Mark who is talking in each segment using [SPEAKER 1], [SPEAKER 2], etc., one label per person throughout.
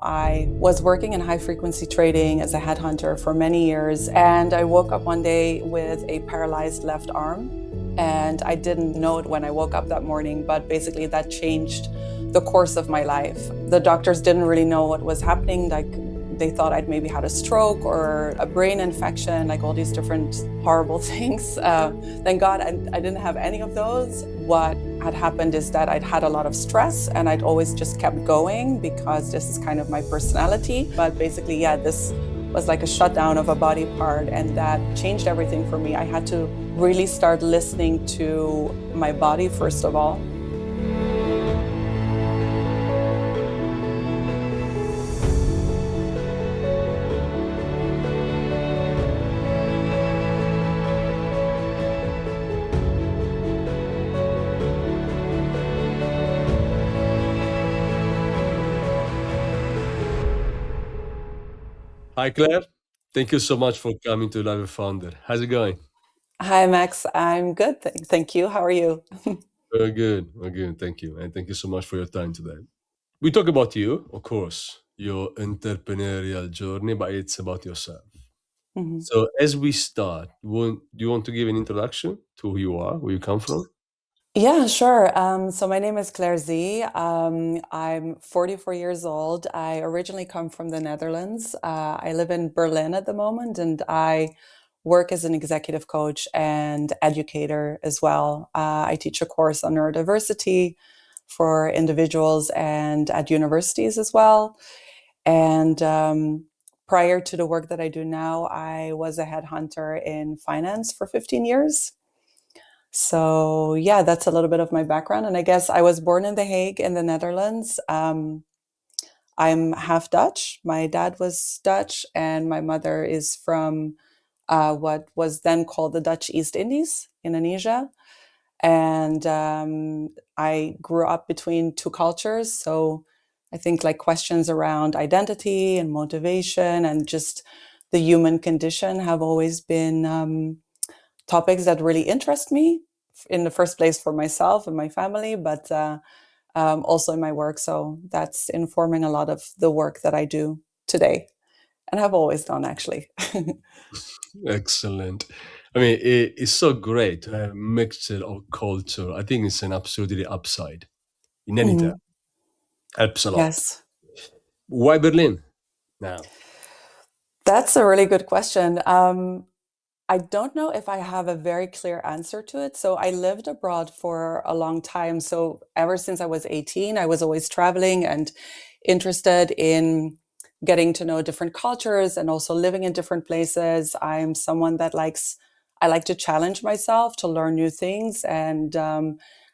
[SPEAKER 1] I was working in high frequency trading as a headhunter for many years, and I woke up one day with a paralyzed left arm. And I didn't know it when I woke up that morning, but basically that changed the course of my life. The doctors didn't really know what was happening. They thought I'd maybe had a stroke or a brain infection, like all these different horrible things. Thank God I didn't have any of those. What had happened is that I'd had a lot of stress and I'd always just kept going because this is kind of my personality. But basically, yeah, this was like a shutdown of a body part, and that changed everything for me. I had to really start listening to my body first of all.
[SPEAKER 2] Hi, Claire. Thank you so much for coming to Life of Founder. How's it going?
[SPEAKER 1] Hi, Max. I'm good. Thank you. How are you?
[SPEAKER 2] Very good. Very good. Thank you. And thank you so much for your time today. We talk about you, of course, your entrepreneurial journey, but it's about yourself.
[SPEAKER 1] Mhm.
[SPEAKER 2] So as we start, do you want to give an introduction to who you are, where you come from?
[SPEAKER 1] Yeah, sure. So my name is Claire Zee. I'm 44 years old. I originally come from the Netherlands. I live in Berlin at the moment, and I work as an executive coach and educator as well. I teach a course on neurodiversity for individuals and at universities as well. And prior to the work that I do now, I was a headhunter in finance for 15 years. So yeah, that's a little bit of my background. And I guess I was born in The Hague in the Netherlands. I'm half Dutch. My dad was Dutch, and my mother is from what was then called the Dutch East Indies, Indonesia. And I grew up between two cultures. So I think like questions around identity and motivation and just the human condition have always been topics that really interest me in the first place for myself and my family, but also in my work. So that's informing a lot of the work that I do today and have always done, actually.
[SPEAKER 2] Excellent. I mean, it's so great to have a mixture of culture. I think it's an absolutely upside in any term.
[SPEAKER 1] Mhm.
[SPEAKER 2] Helps a lot.
[SPEAKER 1] Yes.
[SPEAKER 2] Why Berlin now?
[SPEAKER 1] That's a really good question. I don't know if I have a very clear answer to it. So I lived abroad for a long time. So ever since I was 18, I was always traveling and interested in getting to know different cultures and also living in different places. I'm someone that I like to challenge myself to learn new things. And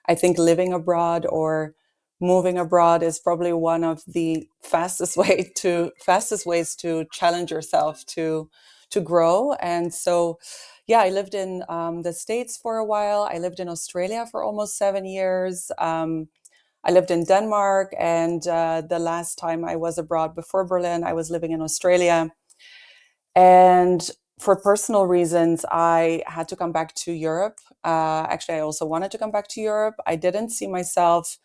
[SPEAKER 1] I think living abroad or moving abroad is probably one of the fastest ways to challenge yourself to grow. And so, yeah, I lived in the States for a while. I lived in Australia for almost 7 years. I lived in Denmark. And the last time I was abroad before Berlin, I was living in Australia. And for personal reasons, I had to come back to Europe. Actually, I also wanted to come back to Europe. I didn't see myself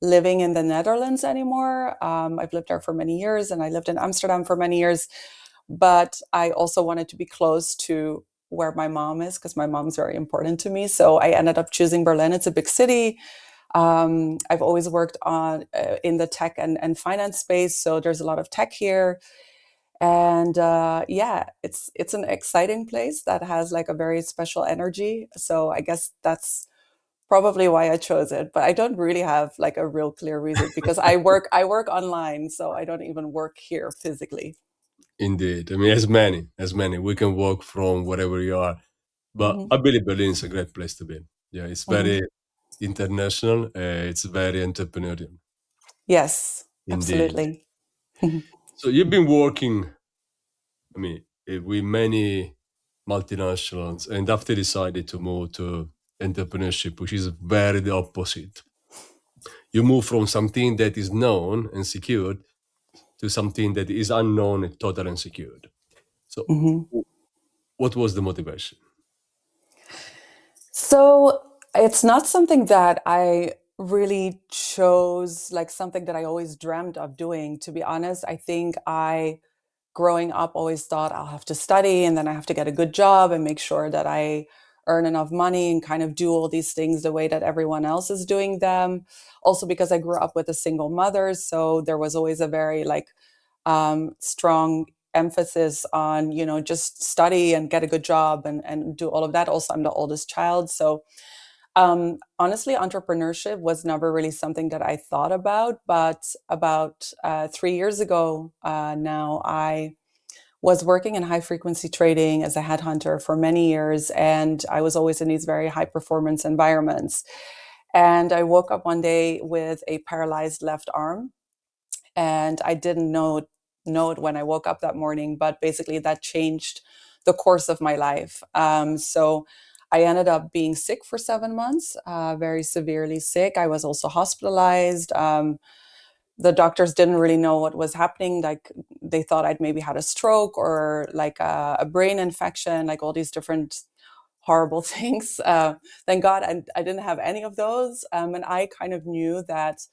[SPEAKER 1] living in the Netherlands anymore. I've lived there for many years, and I lived in Amsterdam for many years. But I also wanted to be close to where my mom is because my mom's very important to me. So I ended up choosing Berlin. It's a big city. I've always worked on in the tech and finance space, so there's a lot of tech here. And yeah, it's an exciting place that has like a very special energy. So I guess that's probably why I chose it. But I don't really have like a real clear reason because I work online, so I don't even work here physically.
[SPEAKER 2] Indeed. I mean, as many. We can walk from wherever you are. But
[SPEAKER 1] Hmm.
[SPEAKER 2] I believe Berlin is a great place to be. Yeah, it's
[SPEAKER 1] Hmm.
[SPEAKER 2] very international. It's very entrepreneurial.
[SPEAKER 1] Yes,
[SPEAKER 2] Indeed.
[SPEAKER 1] absolutely.
[SPEAKER 2] So you've been working, I mean, with many multinationals, and after decided to move to entrepreneurship, which is very the opposite. You move from something that is known and secured to something that is unknown and totally unsecured. So,
[SPEAKER 1] Hmm.
[SPEAKER 2] what was the motivation?
[SPEAKER 1] So it's not something that I really chose like something that I always dreamt of doing. To be honest, I think I growing up always thought I'll have to study and then I have to get a good job and make sure that I earn enough money and kind of do all these things the way that everyone else is doing them. Also because I grew up with a single mother, so there was always a very like strong emphasis on, you know, just study and get a good job and do all of that. Also, I'm the oldest child, so honestly, entrepreneurship was never really something that I thought about, but about 3 years ago now, I was working in high frequency trading as a headhunter for many years, and I was always in these very high performance environments. And I woke up one day with a paralyzed left arm, and I didn't know it when I woke up that morning, but basically that changed the course of my life. So I ended up being sick for 7 months, very severely sick. I was also hospitalized. The doctors didn't really know what was happening. Like they thought I'd maybe had a stroke or like a brain infection, like all these different horrible things. Thank God I didn't have any of those. And I kind of knew that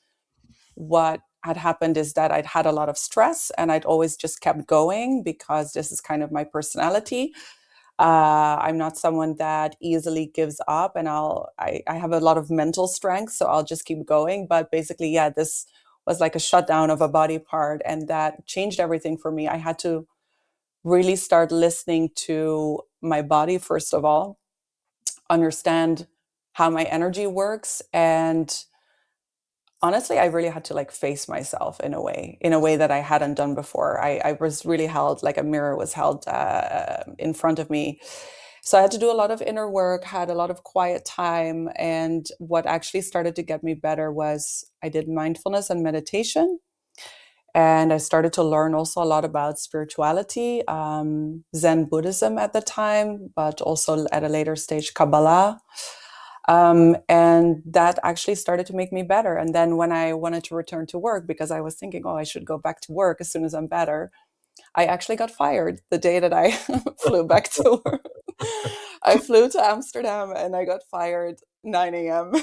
[SPEAKER 1] what had happened is that I'd had a lot of stress and I'd always just kept going because this is kind of my personality. I'm not someone that easily gives up, and I have a lot of mental strength, so I'll just keep going. But basically, yeah, this was like a shutdown of a body part, and that changed everything for me. I had to really start listening to my body first of all, understand how my energy works, and honestly, I really had to like face myself in a way that I hadn't done before. I was really held, like a mirror was held in front of me. So I had to do a lot of inner work, had a lot of quiet time. And what actually started to get me better was I did mindfulness and meditation. And I started to learn also a lot about spirituality, Zen Buddhism at the time, but also at a later stage, Kabbalah. And that actually started to make me better. And then when I wanted to return to work, because I was thinking, oh, I should go back to work as soon as I'm better, I actually got fired the day that I flew back to work. I flew to Amsterdam and I got fired 9 a.m.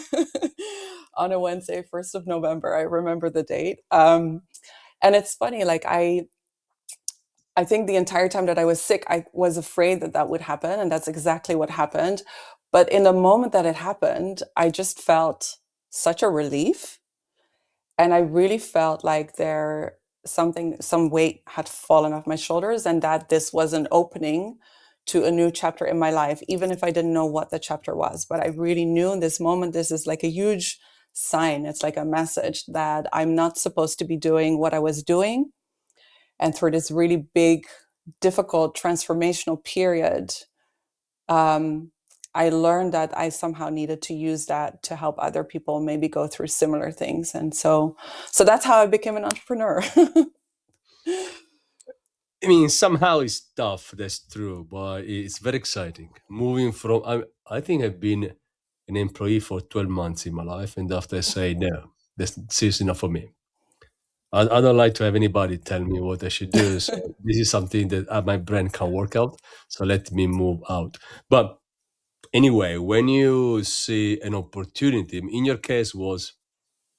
[SPEAKER 1] on a Wednesday, 1st of November. I remember the date. And it's funny, like I think the entire time that I was sick, I was afraid that that would happen. And that's exactly what happened. But in the moment that it happened, I just felt such a relief. And I really felt like some weight had fallen off my shoulders and that this was an opening to a new chapter in my life, even if I didn't know what the chapter was. But I really knew in this moment, this is like a huge sign. It's like a message that I'm not supposed to be doing what I was doing. And through this really big, difficult transformational period, um, I learned that I somehow needed to use that to help other people maybe go through similar things. And so that's how I became an entrepreneur.
[SPEAKER 2] I mean, somehow it's tough. That's true, but it's very exciting. Moving from, I think I've been an employee for 12 months in my life, and after I say no, this is enough for me. I don't like to have anybody tell me what I should do. So this is something that my brain can work out. So let me move out. But anyway, when you see an opportunity, in your case was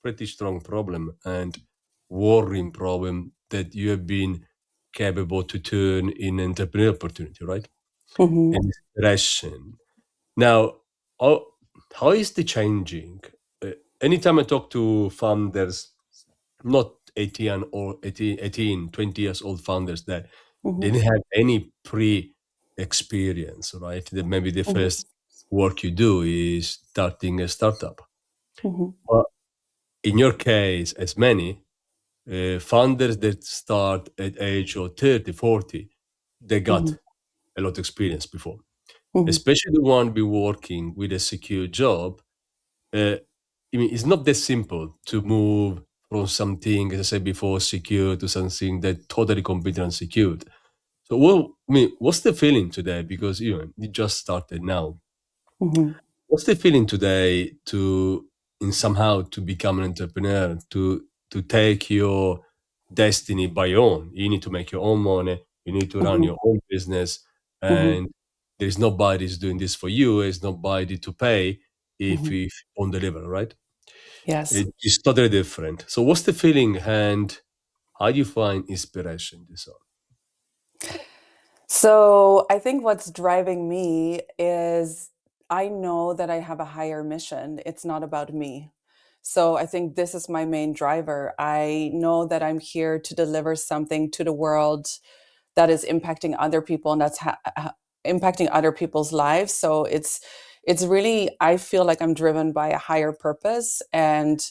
[SPEAKER 2] pretty strong problem and worrying problem that you have been capable to turn in entrepreneurial opportunity, right?
[SPEAKER 1] Hmm.
[SPEAKER 2] And inspiration. Now, how, how is the changing? Anytime I talk to founders, not 18 or 18, 20 years old founders that
[SPEAKER 1] Hmm.
[SPEAKER 2] didn't have any pre-experience, right? That maybe the
[SPEAKER 1] Hmm.
[SPEAKER 2] first work you do is starting a startup.
[SPEAKER 1] Hmm.
[SPEAKER 2] But in your case, as many, founders that start at age of 30, 40, they got
[SPEAKER 1] Hmm.
[SPEAKER 2] a lot of experience before,
[SPEAKER 1] Hmm.
[SPEAKER 2] especially the one be working with a secure job. uh, I mean, it's not that simple to move from something, as I said before, secure to something that totally completely unsecured. So, what's the feeling today? Because you just started now.
[SPEAKER 1] Hmm.
[SPEAKER 2] What's the feeling today to, in somehow, to become an entrepreneur, to take your destiny by your own? You need to make your own money. You need to run
[SPEAKER 1] Hmm.
[SPEAKER 2] your own business,
[SPEAKER 1] Hmm.
[SPEAKER 2] and there's nobody who's doing this for you. There's nobody to pay if
[SPEAKER 1] Hmm.
[SPEAKER 2] you don't deliver, right?
[SPEAKER 1] Yes.
[SPEAKER 2] It's totally different. So what's the feeling and how do you find inspiration this on?
[SPEAKER 1] So I think what's driving me is I know that I have a higher mission. It's not about me. So I think this is my main driver. I know that I'm here to deliver something to the world that is impacting other people and impacting other people's lives. So it's really, I feel like I'm driven by a higher purpose. And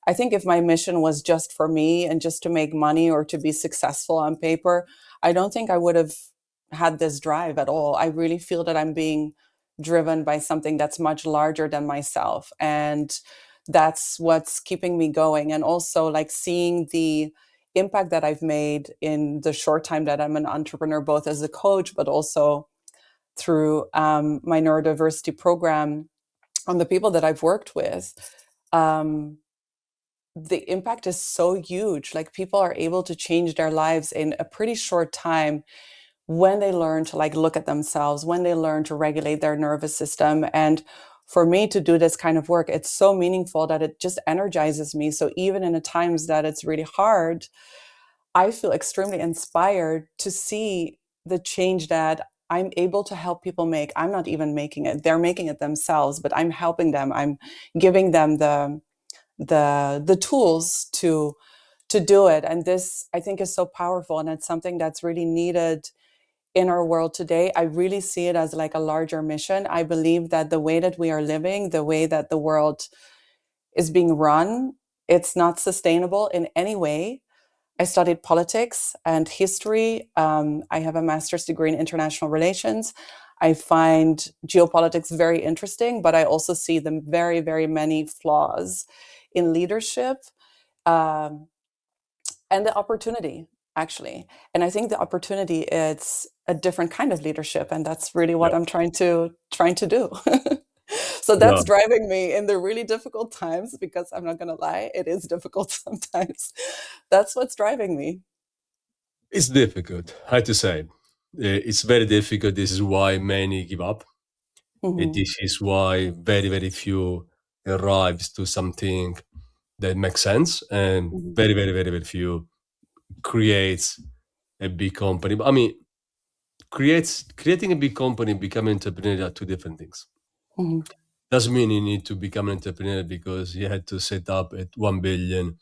[SPEAKER 1] I think if my mission was just for me and just to make money or to be successful on paper, I don't think I would have had this drive at all. I really feel that I'm being driven by something that's much larger than myself. And that's what's keeping me going. And also, like, seeing the impact that I've made in the short time that I'm an entrepreneur, both as a coach, but also through my neurodiversity program on the people that I've worked with. Um, the impact is so huge. Like, people are able to change their lives in a pretty short time when they learn to, like, look at themselves, when they learn to regulate their nervous system. And for me to do this kind of work, it's so meaningful that it just energizes me. So even in the times that it's really hard, I feel extremely inspired to see the change that I'm able to help people make. I'm not even making it. They're making it themselves, but I'm helping them. I'm giving them the tools to do it. And this, I think, is so powerful, and it's something that's really needed in our world today. I really see it as like a larger mission. I believe that the way that we are living, the way that the world is being run, it's not sustainable in any way. I studied politics and history. I have a master's degree in international relations. I find geopolitics very interesting, but I also see the very, very many flaws in leadership, um, and the opportunity, actually. And I think the opportunity, it's a different kind of leadership, and that's really
[SPEAKER 2] Yeah.
[SPEAKER 1] what I'm trying to do. So
[SPEAKER 2] Yeah.
[SPEAKER 1] that's driving me in the really difficult times, because I'm not going to lie, it is difficult sometimes. That's what's driving me.
[SPEAKER 2] It's difficult, I have to say. It's very difficult. This is why many give up.
[SPEAKER 1] Hmm.
[SPEAKER 2] This is why very, very few arrives to something that makes sense, and
[SPEAKER 1] Hmm.
[SPEAKER 2] very, very, very, very few creates a big company. But I mean, creating a big company and becoming an entrepreneur are two different things.
[SPEAKER 1] Hmm.
[SPEAKER 2] Doesn't mean you need to become an entrepreneur because you had to set up at 1 billion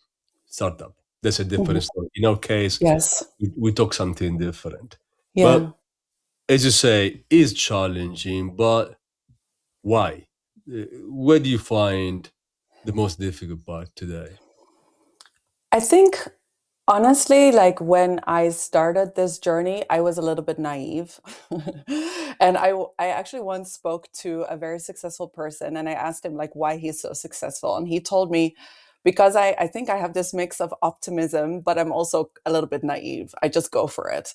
[SPEAKER 2] startup. That's a
[SPEAKER 1] Hmm.
[SPEAKER 2] different story. In our case,
[SPEAKER 1] Yes.
[SPEAKER 2] we talk something different. But
[SPEAKER 1] Yeah.
[SPEAKER 2] as you say, it's challenging, but why? Where do you find the most difficult part today?
[SPEAKER 1] I think, honestly, like, when I started this journey, I was a little bit naive. And I actually once spoke to a very successful person, and I asked him, like, why he's so successful. And he told me, because I think I have this mix of optimism, but I'm also a little bit naive. I just go for it.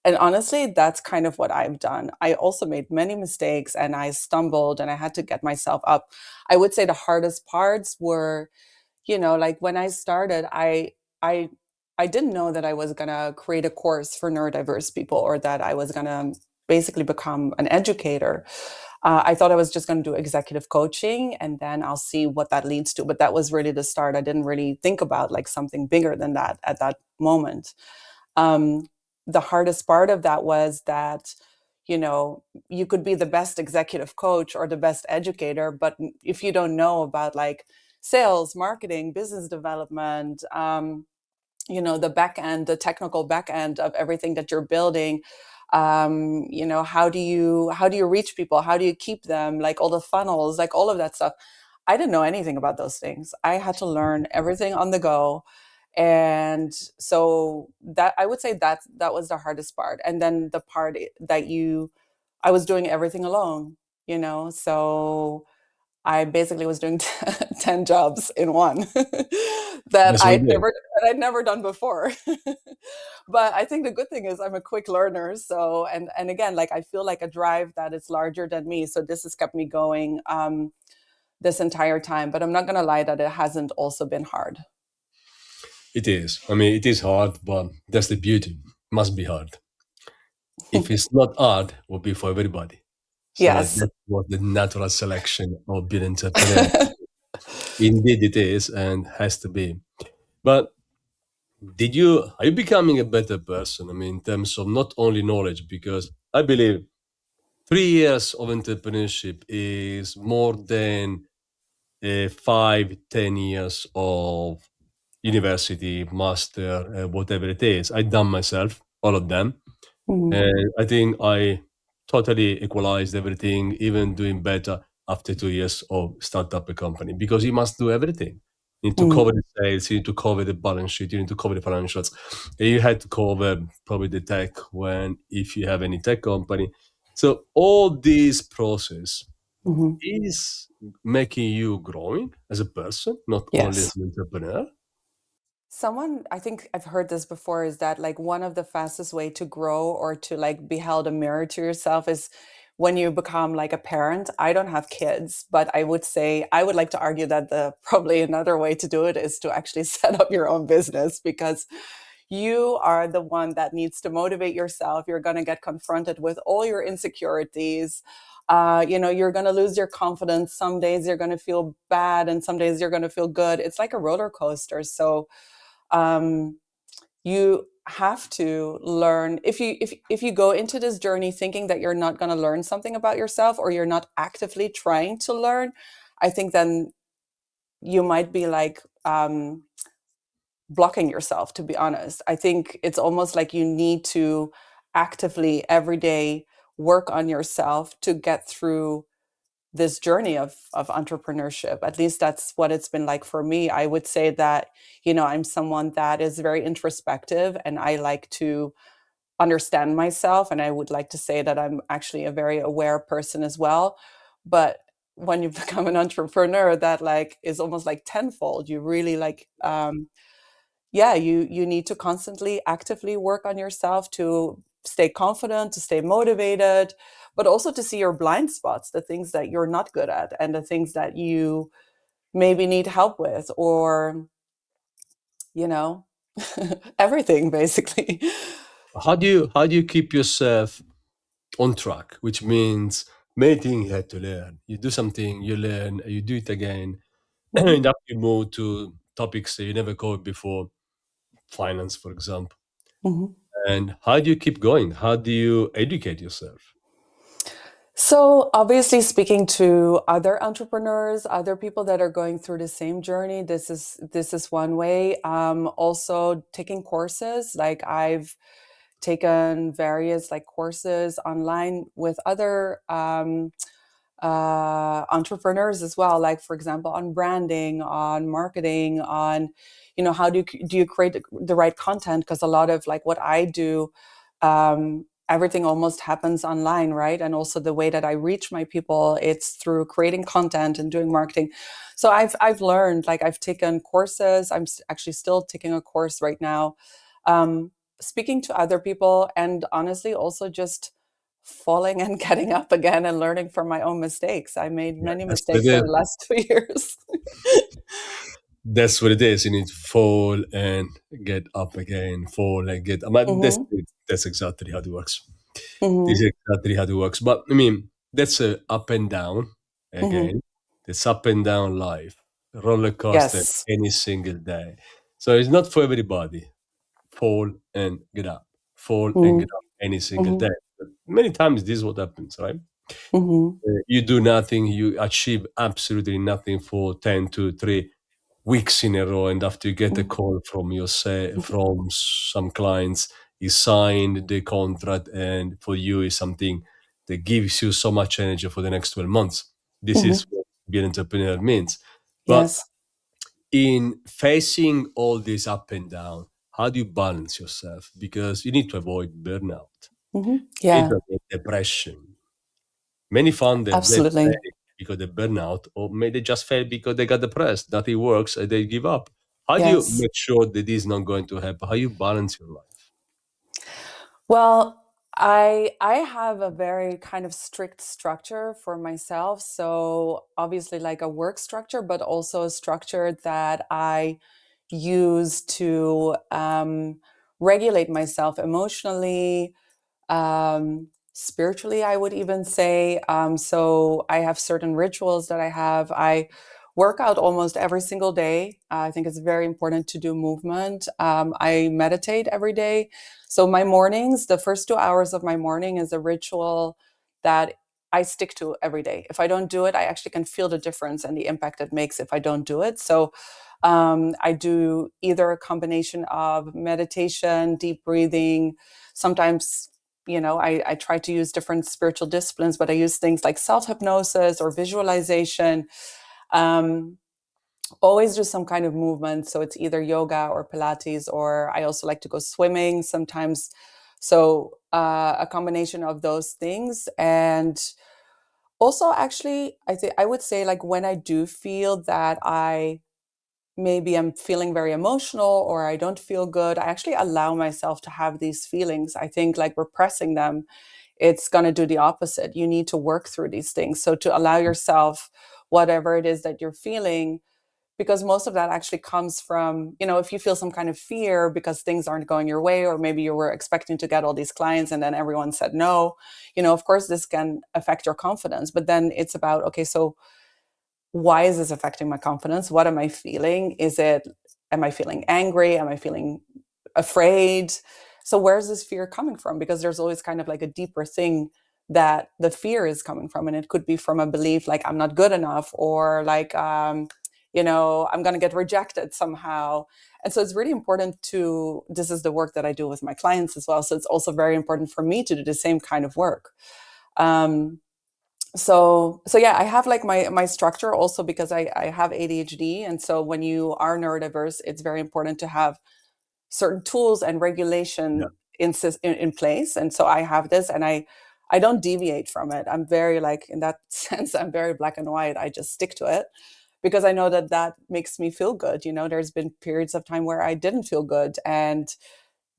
[SPEAKER 1] And honestly, that's kind of what I've done. I also made many mistakes and I stumbled and I had to get myself up. I would say the hardest parts were, like, when I started, I I didn't know that I was gonna create a course for neurodiverse people, or that I was gonna basically become an educator. I thought I was just gonna do executive coaching and then I'll see what that leads to. But that was really the start. I didn't really think about, like, something bigger than that at that moment. Um, the hardest part of that was that, you could be the best executive coach or the best educator, but if you don't know about, like, sales, marketing, business development, the back end, the technical back end of everything that you're building, how do you reach people? How do you keep them? Like, all the funnels, like, all of that stuff. I didn't know anything about those things. I had to learn everything on the go. And so that, I would say, that was the hardest part. And then the part that I was doing everything alone, so I basically was doing 10 jobs in one that
[SPEAKER 2] That's what
[SPEAKER 1] I'd
[SPEAKER 2] we do.
[SPEAKER 1] never that I'd never done before. But I think the good thing is I'm a quick learner. So, and again, like, I feel like a drive that is larger than me. So this has kept me going this entire time. But I'm not gonna lie that it hasn't also been hard.
[SPEAKER 2] It is. I mean, it is hard, but that's the beauty. Must be hard. If it's not hard, it will be for everybody. So
[SPEAKER 1] Yes.
[SPEAKER 2] that was the natural selection of being an entrepreneur. Indeed, it is and has to be. But are you becoming a better person? I mean, in terms of not only knowledge, because I believe 3 years of entrepreneurship is more than 5, 10 years of university, master, whatever it is. I done myself, all of them.
[SPEAKER 1] Mhm.
[SPEAKER 2] And I think I totally equalized everything, even doing better after 2 years of start up a company, because you must do everything. You need to cover
[SPEAKER 1] Mhm.
[SPEAKER 2] the sales, you need to cover the balance sheet, you need to cover the financials. And you had to cover probably the tech when, if you have any tech company. So all this process
[SPEAKER 1] Mhm.
[SPEAKER 2] is making you growing as a person, not only as
[SPEAKER 1] Yes.
[SPEAKER 2] an entrepreneur.
[SPEAKER 1] Someone, I think I've heard this before, is that like one of the fastest way to grow or to like be held a mirror to yourself is when you become like a parent. I don't have kids, but I would say I would like to argue that the probably another way to do it is to actually set up your own business, because you are the one that needs to motivate yourself. You're going to get confronted with all your insecurities. You're going to lose your confidence. Some days you're going to feel bad and some days you're going to feel good. It's like a roller coaster. So um, you have to learn. If you go into this journey thinking that you're not going to learn something about yourself, or you're not actively trying to learn, I think then you might be like blocking yourself, to be honest. I think it's almost like you need to actively every day work on yourself to get through this journey of entrepreneurship. At least that's what it's been like for me. I would say that, I'm someone that is very introspective and I like to understand myself. And I would like to say that I'm actually a very aware person as well. But when you become an entrepreneur, that like is almost like tenfold. You really like yeah, you need to constantly actively work on yourself to stay confident, to stay motivated, but also to see your blind spots, the things that you're not good at and the things that you maybe need help with, or you know everything basically.
[SPEAKER 2] How do you keep yourself on track? Which means many things you had to learn. You do something, you learn, you do it again,
[SPEAKER 1] Hmm.
[SPEAKER 2] and after you move to topics that you never covered before, finance, for example.
[SPEAKER 1] Hmm.
[SPEAKER 2] And how do you keep going? How do you educate yourself?
[SPEAKER 1] So, obviously, speaking to other entrepreneurs, other people that are going through the same journey, this is one way. Also, taking courses. Like I've taken various like courses online with other entrepreneurs as well. Like for example, on branding, on marketing, on how do you create the right content? Because a lot of like what I do, everything almost happens online, right? And also the way that I reach my people, it's through creating content and doing marketing. So I've learned, like I've taken courses. I'm actually still taking a course right now, um, speaking to other people, and honestly also just falling and getting up again and learning from my own mistakes. I made
[SPEAKER 2] Yeah,
[SPEAKER 1] many
[SPEAKER 2] that's what
[SPEAKER 1] mistakes
[SPEAKER 2] it
[SPEAKER 1] in
[SPEAKER 2] is.
[SPEAKER 1] the last 2 years.
[SPEAKER 2] That's what it is. You need to fall and get up again, fall and get. I mean, that's
[SPEAKER 1] Hmm.
[SPEAKER 2] that's exactly how it works. This
[SPEAKER 1] Hmm.
[SPEAKER 2] is exactly how it works. But I mean, that's a up and down
[SPEAKER 1] Hmm.
[SPEAKER 2] again. It's up and down life, roller coaster
[SPEAKER 1] Yes.
[SPEAKER 2] any single day. So it's not for everybody. Fall and get up, fall and
[SPEAKER 1] Hmm.
[SPEAKER 2] get up any single
[SPEAKER 1] Hmm.
[SPEAKER 2] day. But many times this is what happens, right?
[SPEAKER 1] Hmm.
[SPEAKER 2] You do nothing, you achieve absolutely nothing for 10 to 3 weeks in a row, and after you get a call from from some clients, you signed the contract, and for you is something that gives you so much energy for the next 12 months. This
[SPEAKER 1] Hmm.
[SPEAKER 2] is what being an entrepreneur means. But
[SPEAKER 1] Yes.
[SPEAKER 2] in facing all this up and down, how do you balance yourself? Because you need to avoid burnout,
[SPEAKER 1] Hmm.
[SPEAKER 2] you need
[SPEAKER 1] Yeah,
[SPEAKER 2] to avoid depression. Many founders, they
[SPEAKER 1] absolutely.
[SPEAKER 2] fail because they burn out, or maybe they just fail because they got depressed, nothing works, and they give up. How do you
[SPEAKER 1] Yes.
[SPEAKER 2] make sure that this is not going to happen? How you balance your life?
[SPEAKER 1] Well, I have a very kind of strict structure for myself. So obviously like a work structure, but also a structure that I use to regulate myself emotionally, spiritually, I would even say. So I have certain rituals that I have. I work out almost every single day. I think it's very important to do movement. I meditate every day. So my mornings, the first 2 hours of my morning is a ritual that I stick to every day. If I don't do it, I actually can feel the difference and the impact it makes if I don't do it. So I do either a combination of meditation, deep breathing. Sometimes, I try to use different spiritual disciplines, but I use things like self-hypnosis or visualization. Um, Always do some kind of movement. So it's either yoga or Pilates, or I also like to go swimming sometimes. So a combination of those things. And also, actually, I would say, like, when I do feel that maybe I'm feeling very emotional or I don't feel good, I actually allow myself to have these feelings. I think, like, repressing them, it's going to do the opposite. You need to work through these things. So to allow yourself whatever it is that you're feeling, because most of that actually comes from, if you feel some kind of fear because things aren't going your way, or maybe you were expecting to get all these clients and then everyone said no, of course this can affect your confidence. But then it's about, okay, so why is this affecting my confidence? What am I feeling? Am I feeling angry? Am I feeling afraid? So where's this fear coming from? Because there's always kind of like a deeper thing that the fear is coming from. And it could be from a belief like I'm not good enough, or like, I'm going to get rejected somehow. And so it's really important this is the work that I do with my clients as well. So it's also very important for me to do the same kind of work. So yeah, I have like my structure also because I have ADHD. And so when you are neurodiverse, it's very important to have certain tools and
[SPEAKER 2] Yeah.
[SPEAKER 1] regulation in place. And so I have this, and I don't deviate from it. I'm very, like, in that sense, I'm very black and white. I just stick to it because I know that that makes me feel good. There's been periods of time where I didn't feel good, and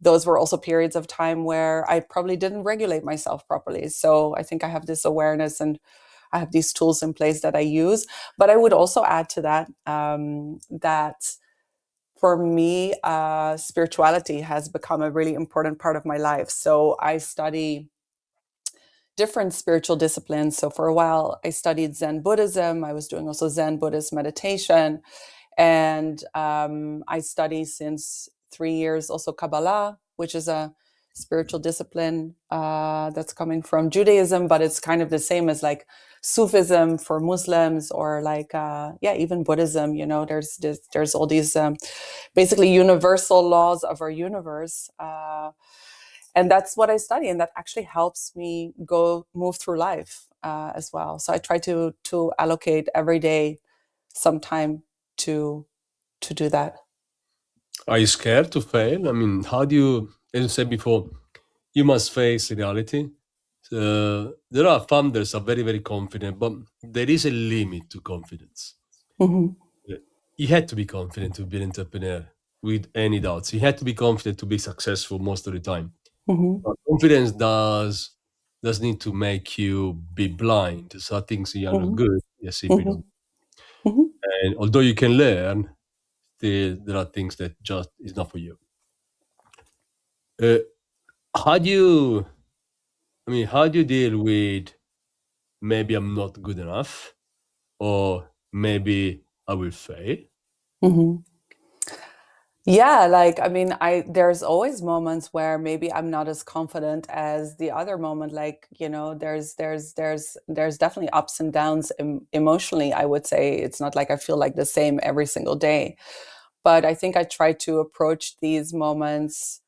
[SPEAKER 1] those were also periods of time where I probably didn't regulate myself properly. So I think I have this awareness, and I have these tools in place that I use. But I would also add to that, that for me, spirituality has become a really important part of my life. So I study different spiritual disciplines. So for a while, I studied Zen Buddhism. I was doing also Zen Buddhist meditation. And I study since 3 years also Kabbalah, which is a spiritual discipline that's coming from Judaism, but it's kind of the same as like Sufism for Muslims, or like, even Buddhism. There's all these basically universal laws of our universe. And that's what I study, and that actually helps me move through life as well. So I try to allocate every day some time to do that.
[SPEAKER 2] Are you scared to fail? I mean, how do you, as you said before, you must face reality. There are founders are very, very confident, but there is a limit to confidence.
[SPEAKER 1] Mm-hmm.
[SPEAKER 2] You had to be confident to be an entrepreneur with any doubts. You had to be confident to be successful most of the time.
[SPEAKER 1] Mm-hmm.
[SPEAKER 2] But confidence does need to make you be blind. So things you are not
[SPEAKER 1] Mm-hmm.
[SPEAKER 2] good, you simply
[SPEAKER 1] Mm-hmm.
[SPEAKER 2] don't.
[SPEAKER 1] Mm-hmm.
[SPEAKER 2] And although you can learn, there are things that just is not for you. Uh, how do you? How do you deal with maybe I'm not good enough, or maybe I will fail?
[SPEAKER 1] Mm-hmm. Yeah, like, there's always moments where maybe I'm not as confident as the other moment. Like, there's definitely ups and downs emotionally. I would say it's not like I feel like the same every single day, but I think I try to approach these moments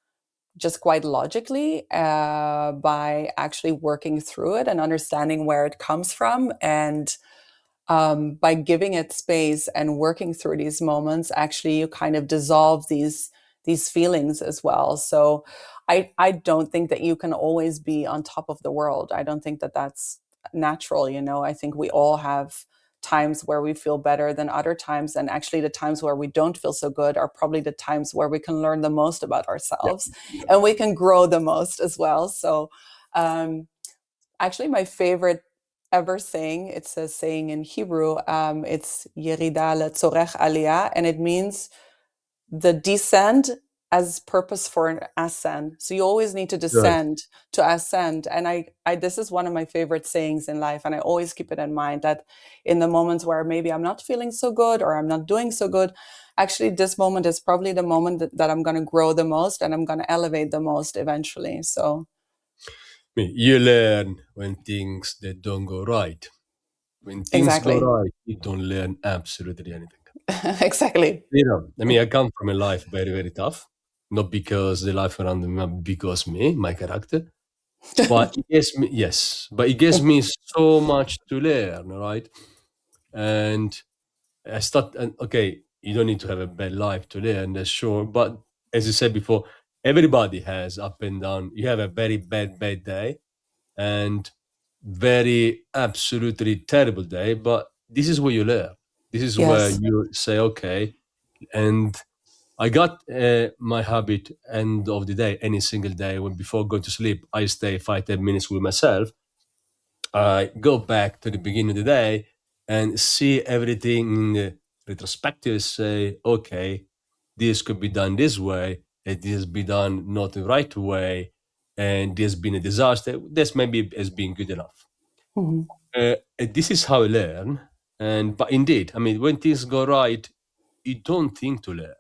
[SPEAKER 1] just quite logically, by actually working through it and understanding where it comes from. And by giving it space and working through these moments, actually you kind of dissolve these feelings as well. So I don't think that you can always be on top of the world. I don't think that that's natural. I think we all have times where we feel better than other times, and actually the times where we don't feel so good are probably the times where we can learn the most about
[SPEAKER 2] Yeah.
[SPEAKER 1] ourselves, and we can grow the most as well. So actually, my favorite ever saying, it's a saying in Hebrew, it's Yerida letzorech aliyah, and it means the descent as purpose for an ascend. So you always need to
[SPEAKER 2] Right.
[SPEAKER 1] descend to ascend. And I this is one of my favorite sayings in life. And I always keep it in mind that in the moments where maybe I'm not feeling so good or I'm not doing so good, actually this moment is probably the moment that I'm going to grow the most and I'm going to elevate the most eventually. So
[SPEAKER 2] You learn when things that don't go right. When things go
[SPEAKER 1] exactly.
[SPEAKER 2] right, you don't learn absolutely anything.
[SPEAKER 1] Exactly.
[SPEAKER 2] I come from a life very, very tough. Not because the life around me, but because me, my character. But it gives me, yes, but it gives me so much to learn, right? And I start, and okay, you don't need to have a bad life to learn, that's sure. But as you said before, everybody has up and down. You have a very bad day and very absolutely terrible day, but this is where you learn. This is where
[SPEAKER 1] Yes.
[SPEAKER 2] you say, okay, and I got my habit end of the day, any single day, when before going to sleep, I stay 5, 10 minutes with myself. I go back to the beginning of the day and see everything in the retrospective, say, okay, this could be done this way, and this be done not the right way, and this has been a disaster. This maybe has been good enough.
[SPEAKER 1] Mhm.
[SPEAKER 2] And this is how I learn. And but indeed, I mean, when things go right, you don't think to learn.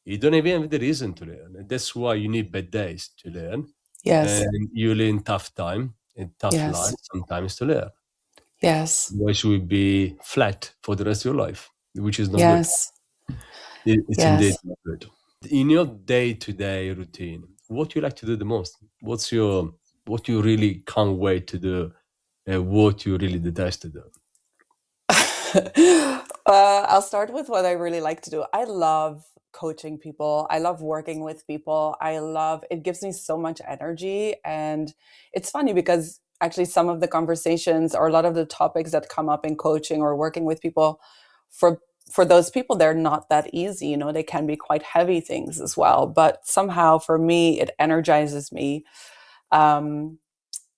[SPEAKER 2] You don't even have the reason to learn. And that's why you need bad days to learn.
[SPEAKER 1] Yes.
[SPEAKER 2] And you learn tough time and tough life
[SPEAKER 1] Yes.
[SPEAKER 2] sometimes to learn.
[SPEAKER 1] Yes.
[SPEAKER 2] Otherwise, you will be flat for the rest of your life, which is not good.
[SPEAKER 1] Yes.
[SPEAKER 2] It's indeed
[SPEAKER 1] Yes.
[SPEAKER 2] not good. In your day-to-day routine, what you like to do the most? What you really can't wait to do, and what you really detest to do?
[SPEAKER 1] I'll start with what I really like to do. I love coaching people. I love working with people. I love it gives me so much energy. And it's funny because actually some of the conversations or a lot of the topics that come up in coaching or working with people for for those people, they're not that easy. You know, they can be quite heavy things as well. But somehow for me, it energizes me. Um,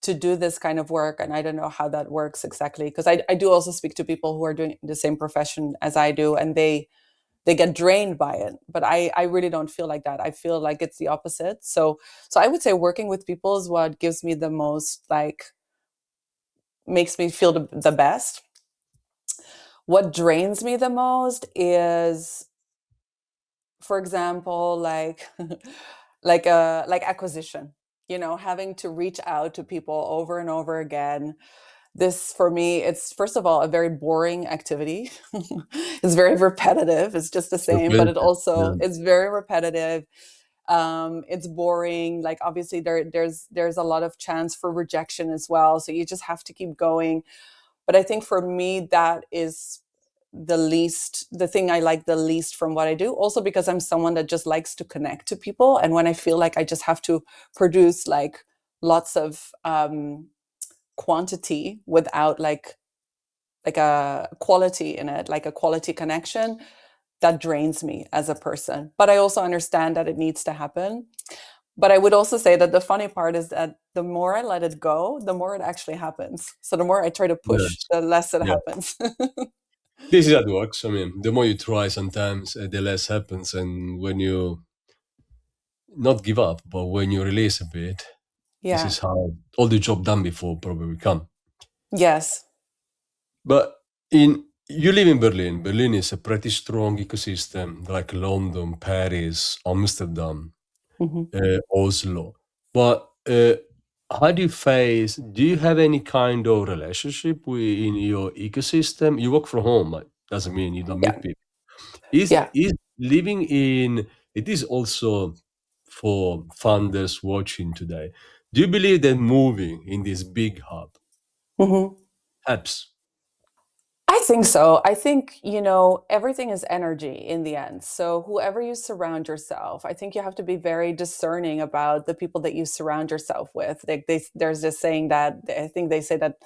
[SPEAKER 1] to do this kind of work. And I don't know how that works exactly because I do also speak to people who are doing the same profession as I do, and they get drained by it. But I really don't feel like that. I feel like it's the opposite. So I would say working with people is what gives me the most, like, makes me feel the best. What drains me the most is, for example, like like acquisition, you know, having to reach out to people over and over again. This for me, it's first of all a very boring activity. It's very repetitive. It's just the same, but it
[SPEAKER 2] Repetitive. Yeah.
[SPEAKER 1] also it's very repetitive. It's boring. Like obviously there's a lot of chance for rejection as well. So you just have to keep going. But I think for me that is the thing I like the least from what I do. Also because I'm someone that just likes to connect to people. And when I feel like I just have to produce like lots of quantity without like a quality in it, like a quality connection, that drains me as a person. But I also understand that it needs to happen. But I would also say that the funny part is that the more I let it go, the more it actually happens. So the more I try to push,
[SPEAKER 2] Yes.
[SPEAKER 1] the less it
[SPEAKER 2] Yeah.
[SPEAKER 1] happens.
[SPEAKER 2] This is how it works. I mean, the more you try, sometimes the less happens. And when you not give up, but when you release a bit, this
[SPEAKER 1] Yeah.
[SPEAKER 2] is how all the job done before probably come.
[SPEAKER 1] Yes.
[SPEAKER 2] But in you live in Berlin. Berlin is a pretty strong ecosystem, like London, Paris, Amsterdam,
[SPEAKER 1] Hmm.
[SPEAKER 2] Oslo. But how do you face? Do you have any kind of relationship in your ecosystem? You work from home. But doesn't mean you don't
[SPEAKER 1] Yeah.
[SPEAKER 2] meet people. Is
[SPEAKER 1] Yeah.
[SPEAKER 2] is living in it is also for founders watching today. Do you believe that moving in this big hub
[SPEAKER 1] Hmm.
[SPEAKER 2] helps?
[SPEAKER 1] I think so. I think, you know, everything is energy in the end. So, whoever you surround yourself, I think you have to be very discerning about the people that you surround yourself with. Like there's this saying that I think they say that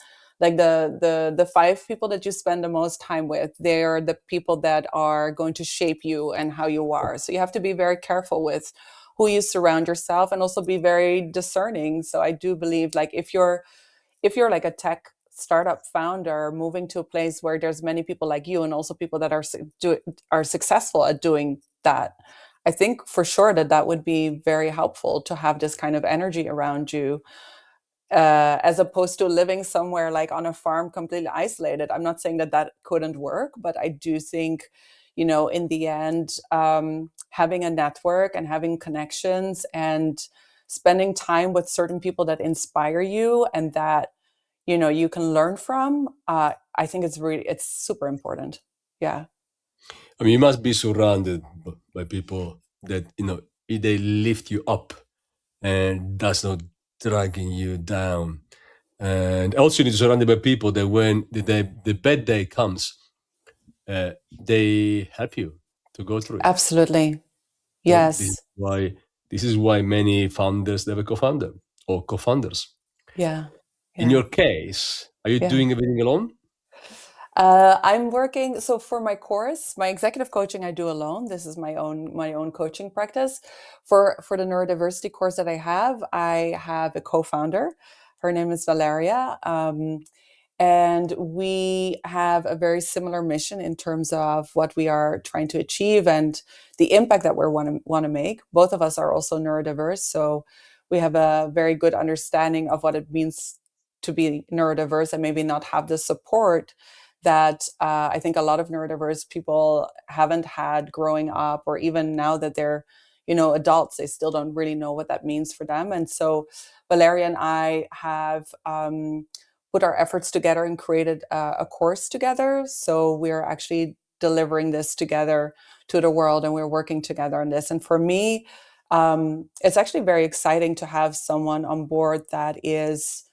[SPEAKER 1] like the five people that you spend the most time with, they're the people that are going to shape you and how you are. So, you have to be very careful with who you surround yourself and also be very discerning. So, I do believe like if you're like a tech startup founder moving to a place where there's many people like you and also people that are successful at doing that, I think for sure that that would be very helpful to have this kind of energy around you, as opposed to living somewhere like on a farm completely isolated. I'm not saying that that couldn't work, but I do think, in the end, having a network and having connections and spending time with certain people that inspire you and that, you can learn from, I think it's super important. Yeah.
[SPEAKER 2] I mean, you must be surrounded by people that, they lift you up and that's not dragging you down. And also, you need to surround by people that when the bad day comes, they help you to go through it.
[SPEAKER 1] Absolutely.
[SPEAKER 2] This is
[SPEAKER 1] Yes.
[SPEAKER 2] why many founders have a co-founder or co-founders.
[SPEAKER 1] Yeah.
[SPEAKER 2] In
[SPEAKER 1] Yeah.
[SPEAKER 2] your case, are you
[SPEAKER 1] Yeah.
[SPEAKER 2] doing everything alone?
[SPEAKER 1] I'm working. So for my course, my executive coaching, I do alone. This is my own coaching practice. For the neurodiversity course that I have a co-founder. Her name is Valeria. And we have a very similar mission in terms of what we are trying to achieve and the impact that we want to make. Both of us are also neurodiverse, so we have a very good understanding of what it means to be neurodiverse and maybe not have the support that I think a lot of neurodiverse people haven't had growing up, or even now that they're, adults, they still don't really know what that means for them. And so Valeria and I have put our efforts together and created a course together. So we're actually delivering this together to the world, and we're working together on this. And for me, it's actually very exciting to have someone on board that is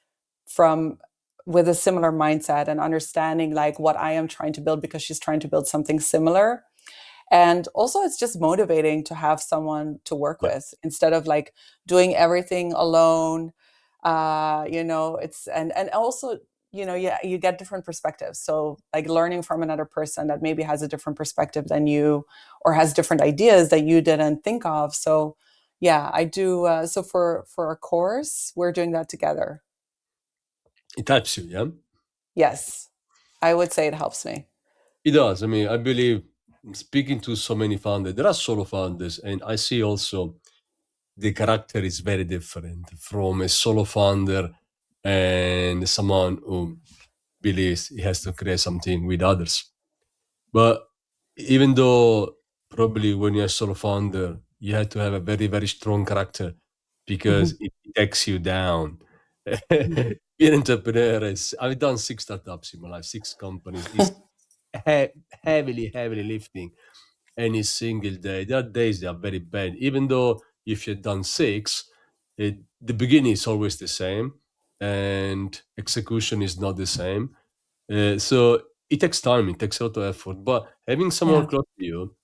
[SPEAKER 1] from with a similar mindset and understanding like what I am trying to build, because she's trying to build something similar. And also it's just motivating to have someone to work
[SPEAKER 2] Yeah,
[SPEAKER 1] with instead of like doing everything alone. It's and also, yeah, you get different perspectives. So like learning from another person that maybe has a different perspective than you, or has different ideas that you didn't think of. So yeah, I do. So for a course, we're doing that together.
[SPEAKER 2] it helps you. Yeah,
[SPEAKER 1] Yes, I would say it helps me.
[SPEAKER 2] it does. I mean, I believe speaking to so many founders, there are solo founders, and I see also the character is very different from a solo founder and someone who believes he has to create something with others. But even though probably when you're a solo founder, you have to have a very, very strong character because
[SPEAKER 1] Mhm.
[SPEAKER 2] it takes you down.
[SPEAKER 1] Mhm.
[SPEAKER 2] Being an entrepreneur is, I've done 6 startups in my life, 6 companies. It's heavily, heavily lifting any single day. There are days that are very bad. Even though if you've done 6, the beginning is always the same and execution is not the same. So it takes time, it takes a lot of effort. But having someone
[SPEAKER 1] Yeah.
[SPEAKER 2] close to you,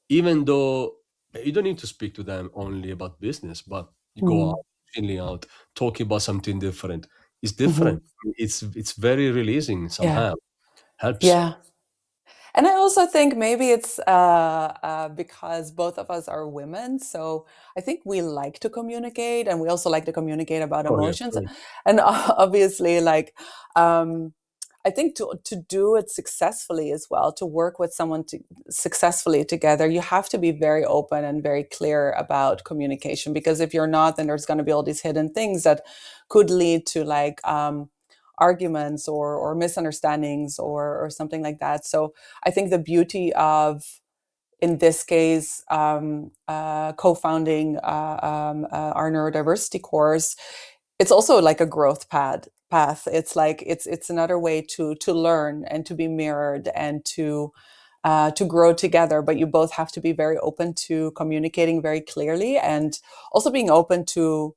[SPEAKER 2] even though you don't need to speak to them only about business, but you go
[SPEAKER 1] Mhm.
[SPEAKER 2] out, chilling out, talking about something different. It's different.
[SPEAKER 1] Mhm.
[SPEAKER 2] It's very releasing
[SPEAKER 1] Yeah.
[SPEAKER 2] somehow. Helps.
[SPEAKER 1] Yeah. And I also think maybe it's because both of us are women. So I think we like to communicate, and we also like to communicate about
[SPEAKER 2] Oh yeah,
[SPEAKER 1] emotions.
[SPEAKER 2] sure.
[SPEAKER 1] And obviously, like, um, I think to do it successfully as well, to work with someone successfully together, you have to be very open and very clear about communication. Because if you're not, then there's going to be all these hidden things that could lead to like arguments or misunderstandings or something like that. So I think the beauty of, in this case, co-founding our neurodiversity course, it's also like a growth path. It's like it's another way to learn and to be mirrored and to grow together. But you both have to be very open to communicating very clearly, and also being open to,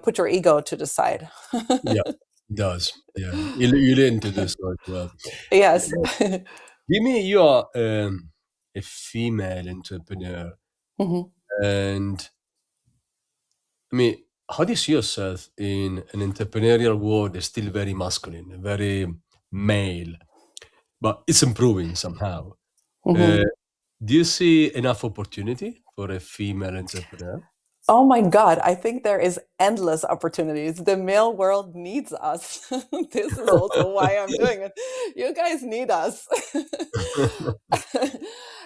[SPEAKER 1] put your ego to the side.
[SPEAKER 2] Yeah, it does. Yeah, you learn to do so as well.
[SPEAKER 1] Yes.
[SPEAKER 2] Give me you are a female entrepreneur,
[SPEAKER 1] Mhm.
[SPEAKER 2] and I mean, how do you see yourself in an entrepreneurial world that's still very masculine, very male, but it's improving somehow? Uh,
[SPEAKER 1] Mhm.
[SPEAKER 2] do you see enough opportunity for a female entrepreneur?
[SPEAKER 1] Oh my God, I think there is endless opportunities. The male world needs us. This is also why I'm doing it. You guys need us.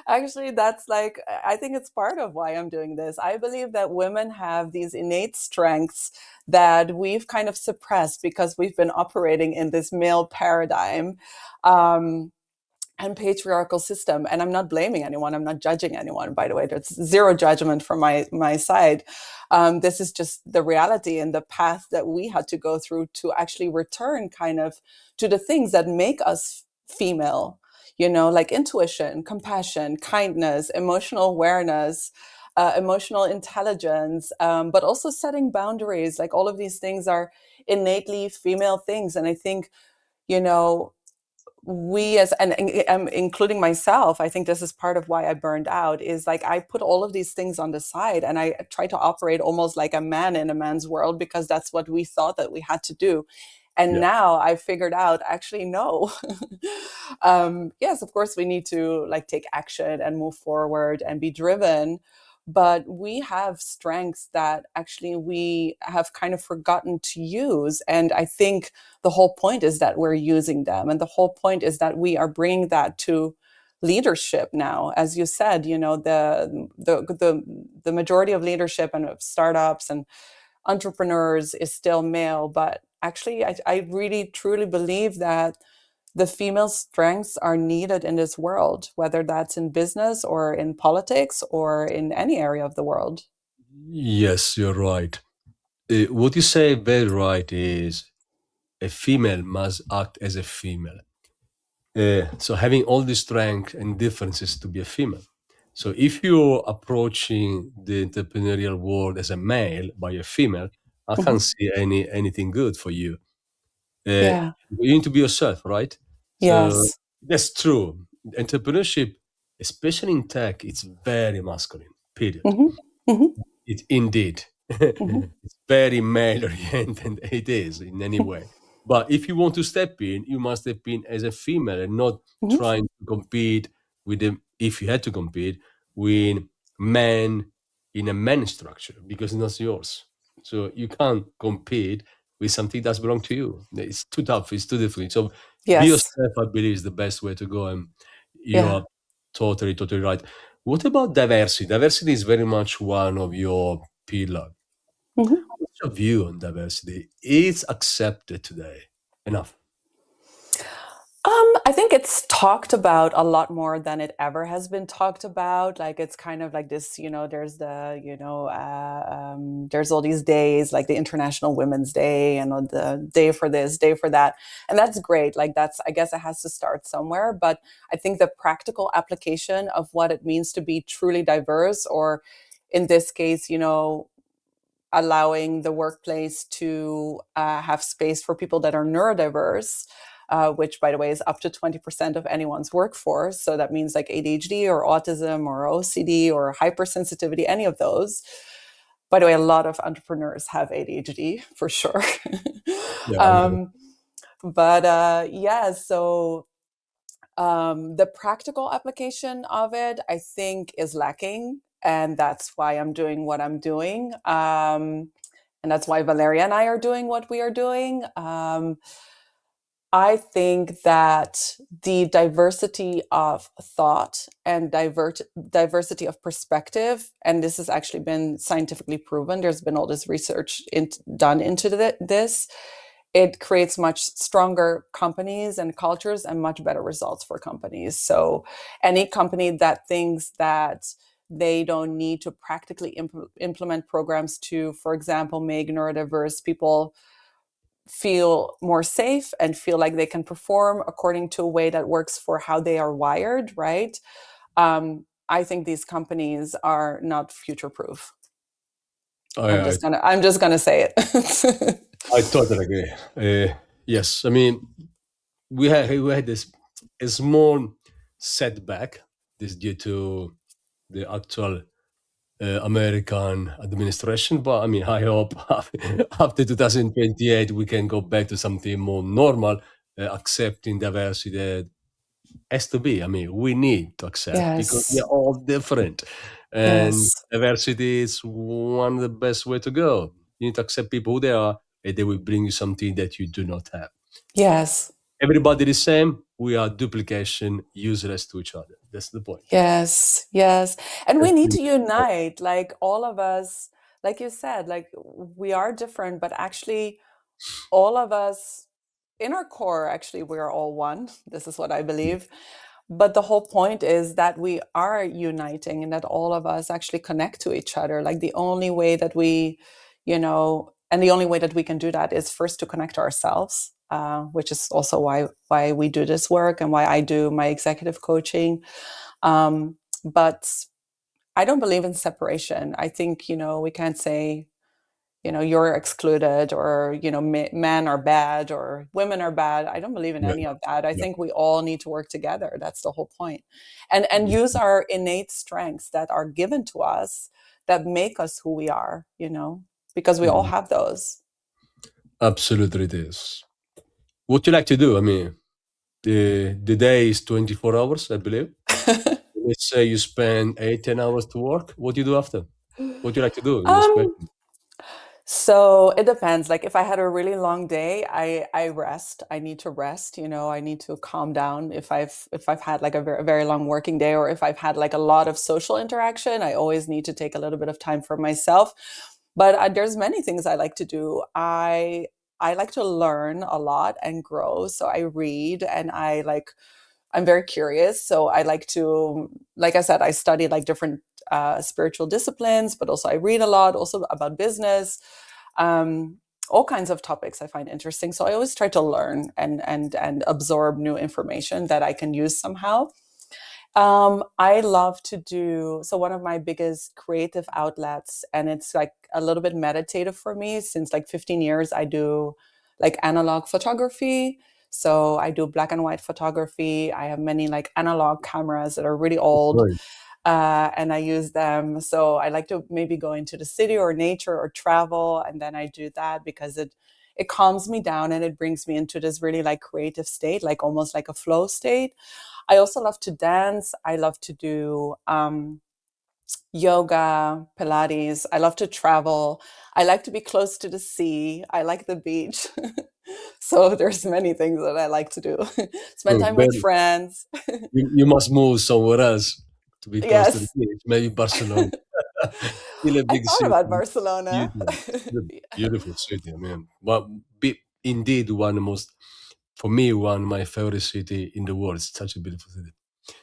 [SPEAKER 1] Actually, that's like, I think it's part of why I'm doing this. I believe that women have these innate strengths that we've kind of suppressed because we've been operating in this male paradigm. Um, and patriarchal system. And I'm not blaming anyone. I'm not judging anyone, by the way. There's zero judgment from my side. This is just the reality and the path that we had to go through to actually return kind of to the things that make us female, like intuition, compassion, kindness, emotional awareness, emotional intelligence, but also setting boundaries. Like all of these things are innately female things. And I think, you know, we as and including myself, I think this is part of why I burned out, is like I put all of these things on the side and I try to operate almost like a man in a man's world because that's what we thought that we had to do. And
[SPEAKER 2] Yeah.
[SPEAKER 1] now I figured out, actually, no. Yes, of course we need to like take action and move forward and be driven, but we have strengths that actually we have kind of forgotten to use. And I think the whole point is that we're using them, and the whole point is that we are bringing that to leadership now. As you said, the majority of leadership and of startups and entrepreneurs is still male, but actually I really truly believe that the female strengths are needed in this world, whether that's in business or in politics or in any area of the world.
[SPEAKER 2] Yes, you're right. What you say very right is a female must act as a female. So having all the strength and differences to be a female. So if you're approaching the entrepreneurial world as a male by a female, I can't
[SPEAKER 1] Mhm.
[SPEAKER 2] see anything good for you. Uh,
[SPEAKER 1] Yeah.
[SPEAKER 2] you need to be yourself, right? So
[SPEAKER 1] Yes.
[SPEAKER 2] that's true. Entrepreneurship, especially in tech, it's very masculine. Period.
[SPEAKER 1] Hmm. Hmm.
[SPEAKER 2] It indeed.
[SPEAKER 1] Hmm.
[SPEAKER 2] It's very male oriented. It is in any way. But if you want to step in, you must step in as a female and not
[SPEAKER 1] Hmm.
[SPEAKER 2] trying to compete with them. If you had to compete with men in a men structure, because it's not yours. So you can't compete with something that's belong to you. It's too tough. It's too difficult. So be
[SPEAKER 1] Yes.
[SPEAKER 2] yourself, I believe, is the best way to go. And you
[SPEAKER 1] Yeah.
[SPEAKER 2] are totally, totally right. What about diversity? Diversity is very much one of your pillar.
[SPEAKER 1] Hmm.
[SPEAKER 2] What's your view on diversity? Is accepted today enough?
[SPEAKER 1] I think it's talked about a lot more than it ever has been talked about. Like it's kind of like this, there's there's all these days, like the International Women's Day and the day for this, day for that. And that's great. Like I guess it has to start somewhere. But I think the practical application of what it means to be truly diverse, or in this case, allowing the workplace to have space for people that are neurodiverse, which, by the way, is up to 20% of anyone's workforce. So that means like ADHD or autism or OCD or hypersensitivity, any of those. By the way, a lot of entrepreneurs have ADHD for sure.
[SPEAKER 2] Yeah, I know.
[SPEAKER 1] um, but yeah, so the practical application of it, I think, is lacking. And that's why I'm doing what I'm doing. And that's why Valeria and I are doing what we are doing. I think that the diversity of thought and diversity of perspective, and this has actually been scientifically proven, there's been all this research done into this, it creates much stronger companies and cultures and much better results for companies. So any company that thinks that they don't need to practically implement programs to, for example, make neurodiverse people feel more safe and feel like they can perform according to a way that works for how they are wired, right? I think these companies are not future proof.
[SPEAKER 2] I, I,
[SPEAKER 1] I'm just gonna say it.
[SPEAKER 2] I totally agree. Yes, I mean, we had this a small setback. This due to the actual American administration, but I mean, I hope after 2028 we can go back to something more normal, accepting diversity has to be. I mean, we need to accept because we are
[SPEAKER 1] Yes.
[SPEAKER 2] all different, and
[SPEAKER 1] Yes.
[SPEAKER 2] diversity is one of the best way to go. You need to accept people who they are, and they will bring you something that you do not have.
[SPEAKER 1] Yes.
[SPEAKER 2] Everybody the same. we are duplication, useless to each other. That's the point.
[SPEAKER 1] Yes, yes. And we
[SPEAKER 2] That's
[SPEAKER 1] need
[SPEAKER 2] the
[SPEAKER 1] to unite, like all of us, like you said, like we are different, but actually all of us in our core, actually, we're all one. This is what I believe. But the whole point is that we are uniting and that all of us actually connect to each other. Like the only way that we, and the only way that we can do that is first to connect to ourselves, which is also why we do this work and why I do my executive coaching. But I don't believe in separation. I think, we can't say, you're excluded or, men are bad or women are bad. I don't believe in
[SPEAKER 2] yeah,
[SPEAKER 1] any of that. I
[SPEAKER 2] yeah,
[SPEAKER 1] think we all need to work together. That's the whole point. And use our innate strengths that are given to us that make us who we are, because we all
[SPEAKER 2] yeah.
[SPEAKER 1] have those.
[SPEAKER 2] Absolutely, it is. What do you like to do? I mean, the day is 24 hours, I believe. Let's say you spend 8, 10 hours to work. What do you do after? What do you like to do in your spare
[SPEAKER 1] um,
[SPEAKER 2] time?
[SPEAKER 1] So it depends. Like if I had a really long day, I rest. I need to rest, I need to calm down if I've had like a very long working day or if I've had like a lot of social interaction, I always need to take a little bit of time for myself. But there's many things I like to do. I like to learn a lot and grow. So I read and I'm very curious. So I like to, like I said, I study like different spiritual disciplines, but also I read a lot, also about business, um, all kinds of topics I find interesting. So I always try to learn and absorb new information that I can use somehow. I love to do so. One of my biggest creative outlets, and it's like a little bit meditative for me. Since like 15 years, I do like analog photography. So I do black and white photography. I have many like analog cameras that are really old,
[SPEAKER 2] Right.
[SPEAKER 1] and I use them. So I like to maybe go into the city or nature or travel, and then I do that because it calms me down and it brings me into this really like creative state, like almost like a flow state. I also love to dance. I love to do yoga, Pilates. I love to travel. I like to be close to the sea. I like the beach. So there's many things that I like to do. Spend
[SPEAKER 2] So
[SPEAKER 1] time with
[SPEAKER 2] then
[SPEAKER 1] friends.
[SPEAKER 2] you must move somewhere else to be close to the
[SPEAKER 1] Yes,
[SPEAKER 2] beach. Maybe Barcelona. Still a
[SPEAKER 1] I
[SPEAKER 2] big
[SPEAKER 1] thought about
[SPEAKER 2] city.
[SPEAKER 1] Barcelona.
[SPEAKER 2] Beautiful. Still a beautiful city. I mean, indeed one of the most, for me, one of my favorite city in the world. It's such a beautiful city.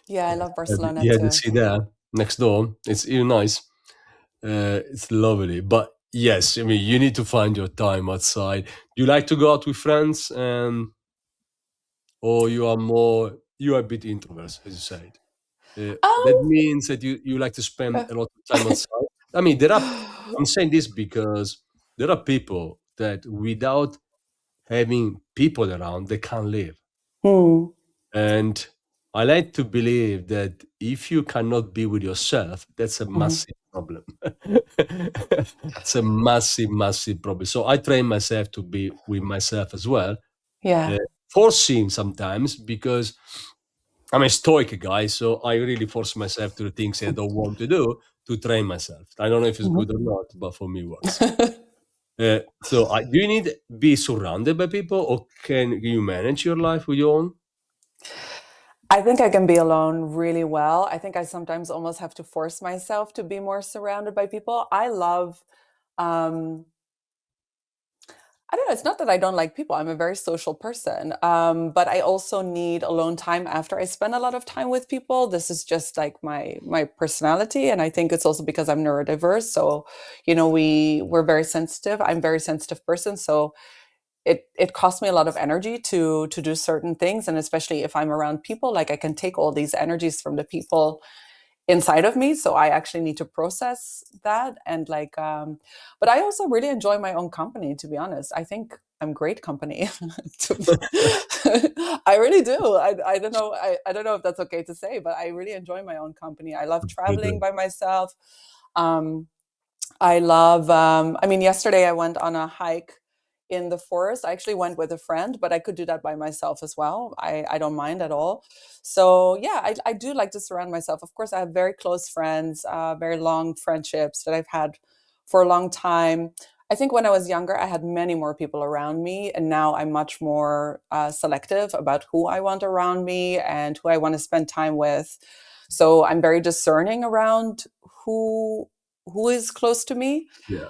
[SPEAKER 1] Yeah, I
[SPEAKER 2] Yeah.
[SPEAKER 1] love Barcelona
[SPEAKER 2] You had to
[SPEAKER 1] too.
[SPEAKER 2] see that next door. It's really nice. It's lovely. But yes, I mean, you need to find your time outside. You like to go out with friends, or you are a bit introvert, as you said. That
[SPEAKER 1] Um,
[SPEAKER 2] means that you like to spend a lot of time outside. I mean, I'm saying this because there are people that without having people around, they can't live.
[SPEAKER 1] hmm,
[SPEAKER 2] And I like to believe that if you cannot be with yourself, that's a
[SPEAKER 1] mhm.
[SPEAKER 2] massive problem. It's a massive, massive problem. So I train myself to be with myself as well, uh,
[SPEAKER 1] Yeah.
[SPEAKER 2] forcing sometimes because I'm a stoic guy, so I really force myself to do things I don't want to do to train myself. I don't know if it's
[SPEAKER 1] Mhm.
[SPEAKER 2] good or not, but for me, it works. Do you need to be surrounded by people, or can you manage your life with your own?
[SPEAKER 1] I think I can be alone really well. I think I sometimes almost have to force myself to be more surrounded by people. Um, I don't know. It's not that I don't like people. I'm a very social person. But I also need alone time after I spend a lot of time with people. This is just like my personality. And I think it's also because I'm neurodiverse. So, we're very sensitive. I'm a very sensitive person. So it costs me a lot of energy to do certain things. And especially if I'm around people, like I can take all these energies from the people inside of me, so I actually need to process that. And but I also really enjoy my own company, to be honest. I think I'm great company. I really do. I don't know, I don't know if that's okay to say, but I really enjoy my own company. I love traveling
[SPEAKER 2] Absolutely.
[SPEAKER 1] by myself. um I love, I mean, yesterday I went on a hike in the forest. I actually went with a friend, but I could do that by myself as well. I don't mind at all. So, yeah, I do like to surround myself. Of course, I have very close friends, very long friendships that I've had for a long time. I think when I was younger, I had many more people around me, and now I'm much more selective about who I want around me and who I want to spend time with. So I'm very discerning around who who is close to me.
[SPEAKER 2] Yeah.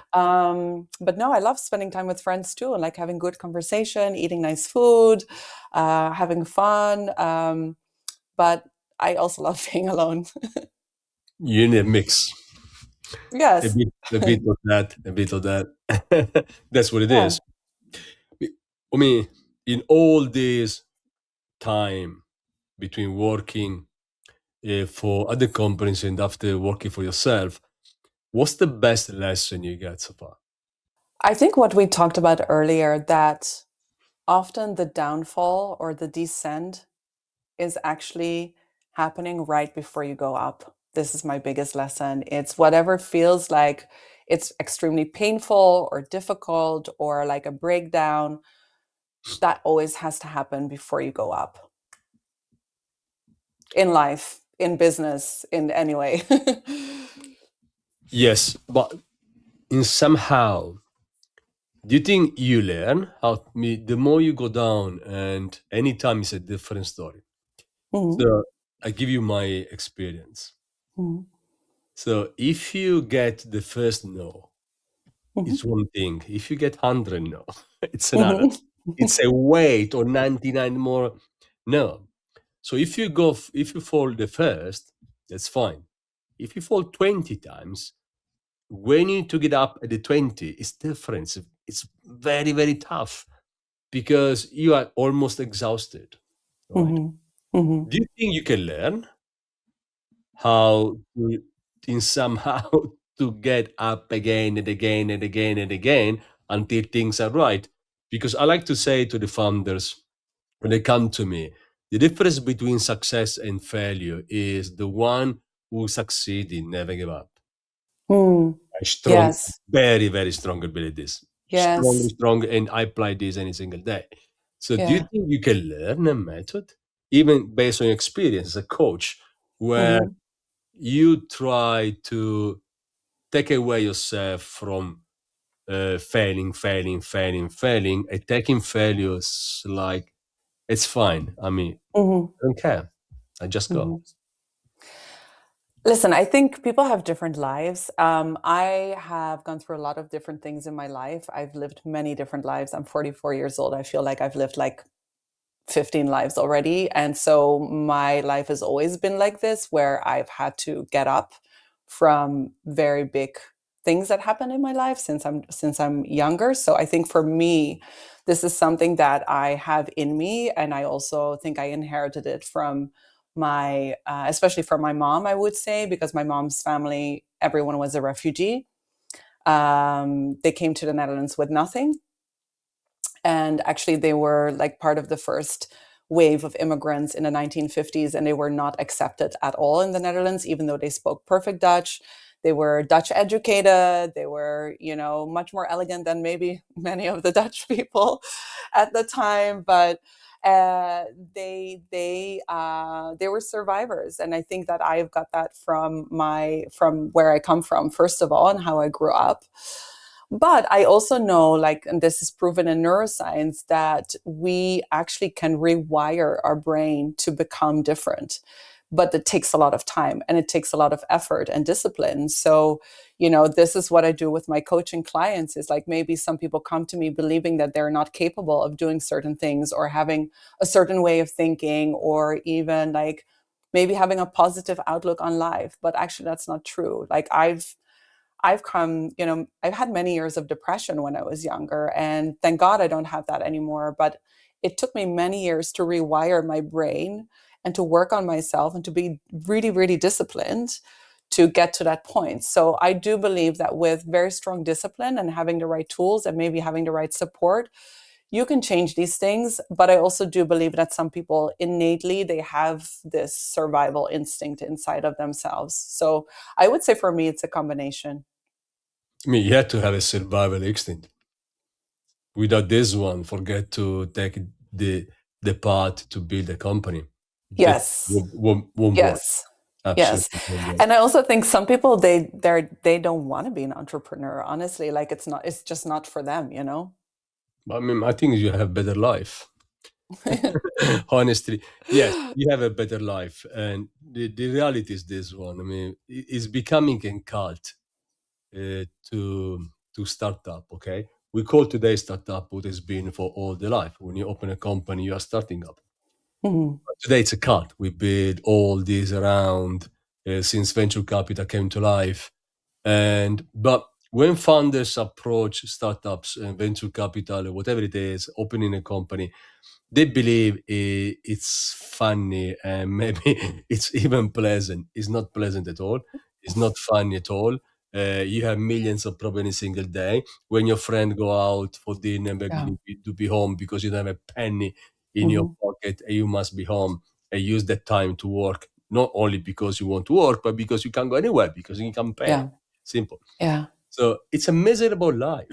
[SPEAKER 1] But no, I love spending time with friends too, and like having good conversation, eating nice food, having fun. But I also love being alone.
[SPEAKER 2] You need a mix. A
[SPEAKER 1] Yes.
[SPEAKER 2] bit, a bit of that, a bit of that. That's what it
[SPEAKER 1] Yeah.
[SPEAKER 2] is. I mean, in all this time between working for other companies and after working for yourself, what's the best lesson you get so far?
[SPEAKER 1] I think what we talked about earlier, that often the downfall or the descent is actually happening right before you go up. This is my biggest lesson. It's whatever feels like it's extremely painful or difficult or like a breakdown, that always has to happen before you go up in life, in business, in any way.
[SPEAKER 2] Yes, but in somehow, do you think you learn how the more you go down, and anytime is a different story?
[SPEAKER 1] Mhm,
[SPEAKER 2] So I give you my experience.
[SPEAKER 1] mhm,
[SPEAKER 2] So if you get the first no,
[SPEAKER 1] mhm,
[SPEAKER 2] it's one thing. If you get 100 no, it's another.
[SPEAKER 1] mhm,
[SPEAKER 2] It's a weight or 99 more no. So if you fall the first, that's fine. If you fall 20 times, when you to get up at the 20, it's different. It's very, very tough because you are almost exhausted, right?
[SPEAKER 1] mhm, mhm,
[SPEAKER 2] Do you think you can learn how to, in somehow, to get up again and again and again and again until things are right? Because I like to say to the founders when they come to me, the difference between success and failure is the one who succeeded never give up.
[SPEAKER 1] mm.
[SPEAKER 2] I strong,
[SPEAKER 1] Yes,
[SPEAKER 2] very, very strong abilities. Strong,
[SPEAKER 1] yes,
[SPEAKER 2] strong, and I apply this any single day. So do you
[SPEAKER 1] yeah.
[SPEAKER 2] think you can learn a method, even based on your experience as a coach, where
[SPEAKER 1] Mhm,
[SPEAKER 2] you try to take away yourself from failing, failing, failing, failing, and taking failures like it's fine. I mean,
[SPEAKER 1] mhm,
[SPEAKER 2] I don't care. I just go.
[SPEAKER 1] mhm. Listen, I think people have different lives. I have gone through a lot of different things in my life. I've lived many different lives. I'm 44 years old. I feel like I've lived like 15 lives already. And so my life has always been like this, where I've had to get up from very big things that happen in my life since I'm younger. So I think for me, this is something that I have in me. And I also think I inherited it from my, especially from my mom, I would say, because my mom's family, everyone was a refugee. They came to the Netherlands with nothing, and actually they were like part of the first wave of immigrants in the 1950s, and they were not accepted at all in the Netherlands, even though they spoke perfect Dutch. They were Dutch educated. They were, much more elegant than maybe many of the Dutch people at the time, but uh, they were survivors, and I think that I've got that from where I come from, first of all, and how I grew up. But I also know, like, and this is proven in neuroscience, that we actually can rewire our brain to become different. But it takes a lot of time and it takes a lot of effort and discipline. So, this is what I do with my coaching clients, is like, maybe some people come to me believing that they're not capable of doing certain things or having a certain way of thinking, or even like maybe having a positive outlook on life. But actually, that's not true. Like, I've had many years of depression when I was younger, and thank God I don't have that anymore. But it took me many years to rewire my brain and to work on myself and to be really, really disciplined to get to that point. So I do believe that with very strong discipline and having the right tools and maybe having the right support, you can change these things. But I also do believe that some people innately, they have this survival instinct inside of themselves. So I would say for me, it's a combination.
[SPEAKER 2] I mean, you have to have a survival instinct. Without this one, forget to take the path to build a company. Just
[SPEAKER 1] Yes.
[SPEAKER 2] won't work.
[SPEAKER 1] Yes. Yes.
[SPEAKER 2] Absolutely.
[SPEAKER 1] And I also think some people they don't want to be an entrepreneur, honestly. Like it's just not for them, you know?
[SPEAKER 2] I mean, I think you have better life. Honestly, yes, you have a better life, and the reality is this one. I mean, it's becoming a cult to startup. Okay, we call today startup what has been for all the life. When you open a company, you are starting up.
[SPEAKER 1] Mhm.
[SPEAKER 2] But today it's a cult. We build all these around since venture capital came to life, and but when founders approach startups and venture capital or whatever it is, opening a company, they believe it's funny and maybe it's even pleasant. It's not pleasant at all. It's not funny at all. You have millions of problems single day. When your friend go out for dinner, maybe
[SPEAKER 1] Yeah.
[SPEAKER 2] to be home because you don't have a penny in your
[SPEAKER 1] Hmm.
[SPEAKER 2] pocket and you must be home and use that time to work. Not only because you want to work, but because you can't go anywhere because you can pay.
[SPEAKER 1] Yeah.
[SPEAKER 2] Simple.
[SPEAKER 1] Yeah.
[SPEAKER 2] So it's a miserable life.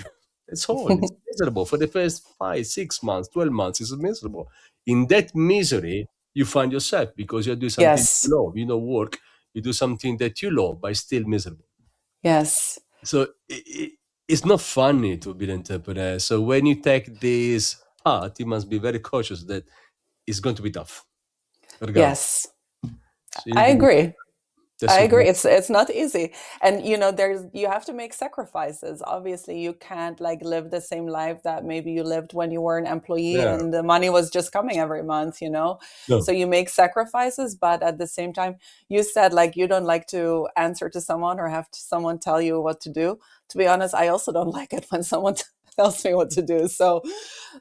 [SPEAKER 2] That's all. It's miserable for the first 5, 6 months, 12 months. It's miserable. In that misery, you find yourself because you do something
[SPEAKER 1] Yes.
[SPEAKER 2] you love. You know, work. You do something that you love, but still miserable.
[SPEAKER 1] Yes.
[SPEAKER 2] So it's not funny to be an entrepreneur. So when you take this path, you must be very cautious that it's going to be tough, regardless.
[SPEAKER 1] Yes.
[SPEAKER 2] So you need
[SPEAKER 1] I
[SPEAKER 2] to be.
[SPEAKER 1] agree.
[SPEAKER 2] That's
[SPEAKER 1] I
[SPEAKER 2] what.
[SPEAKER 1] agree. It's not easy. And you know, there's you have to make sacrifices. Obviously, you can't like live the same life that maybe you lived when you were an employee
[SPEAKER 2] Yeah.
[SPEAKER 1] and the money was just coming every month, you know? So
[SPEAKER 2] No.
[SPEAKER 1] you make sacrifices, but at the same time, you said like you don't like to answer to someone or have someone tell you what to do. To be honest, I also don't like it when someone tells me what to do. So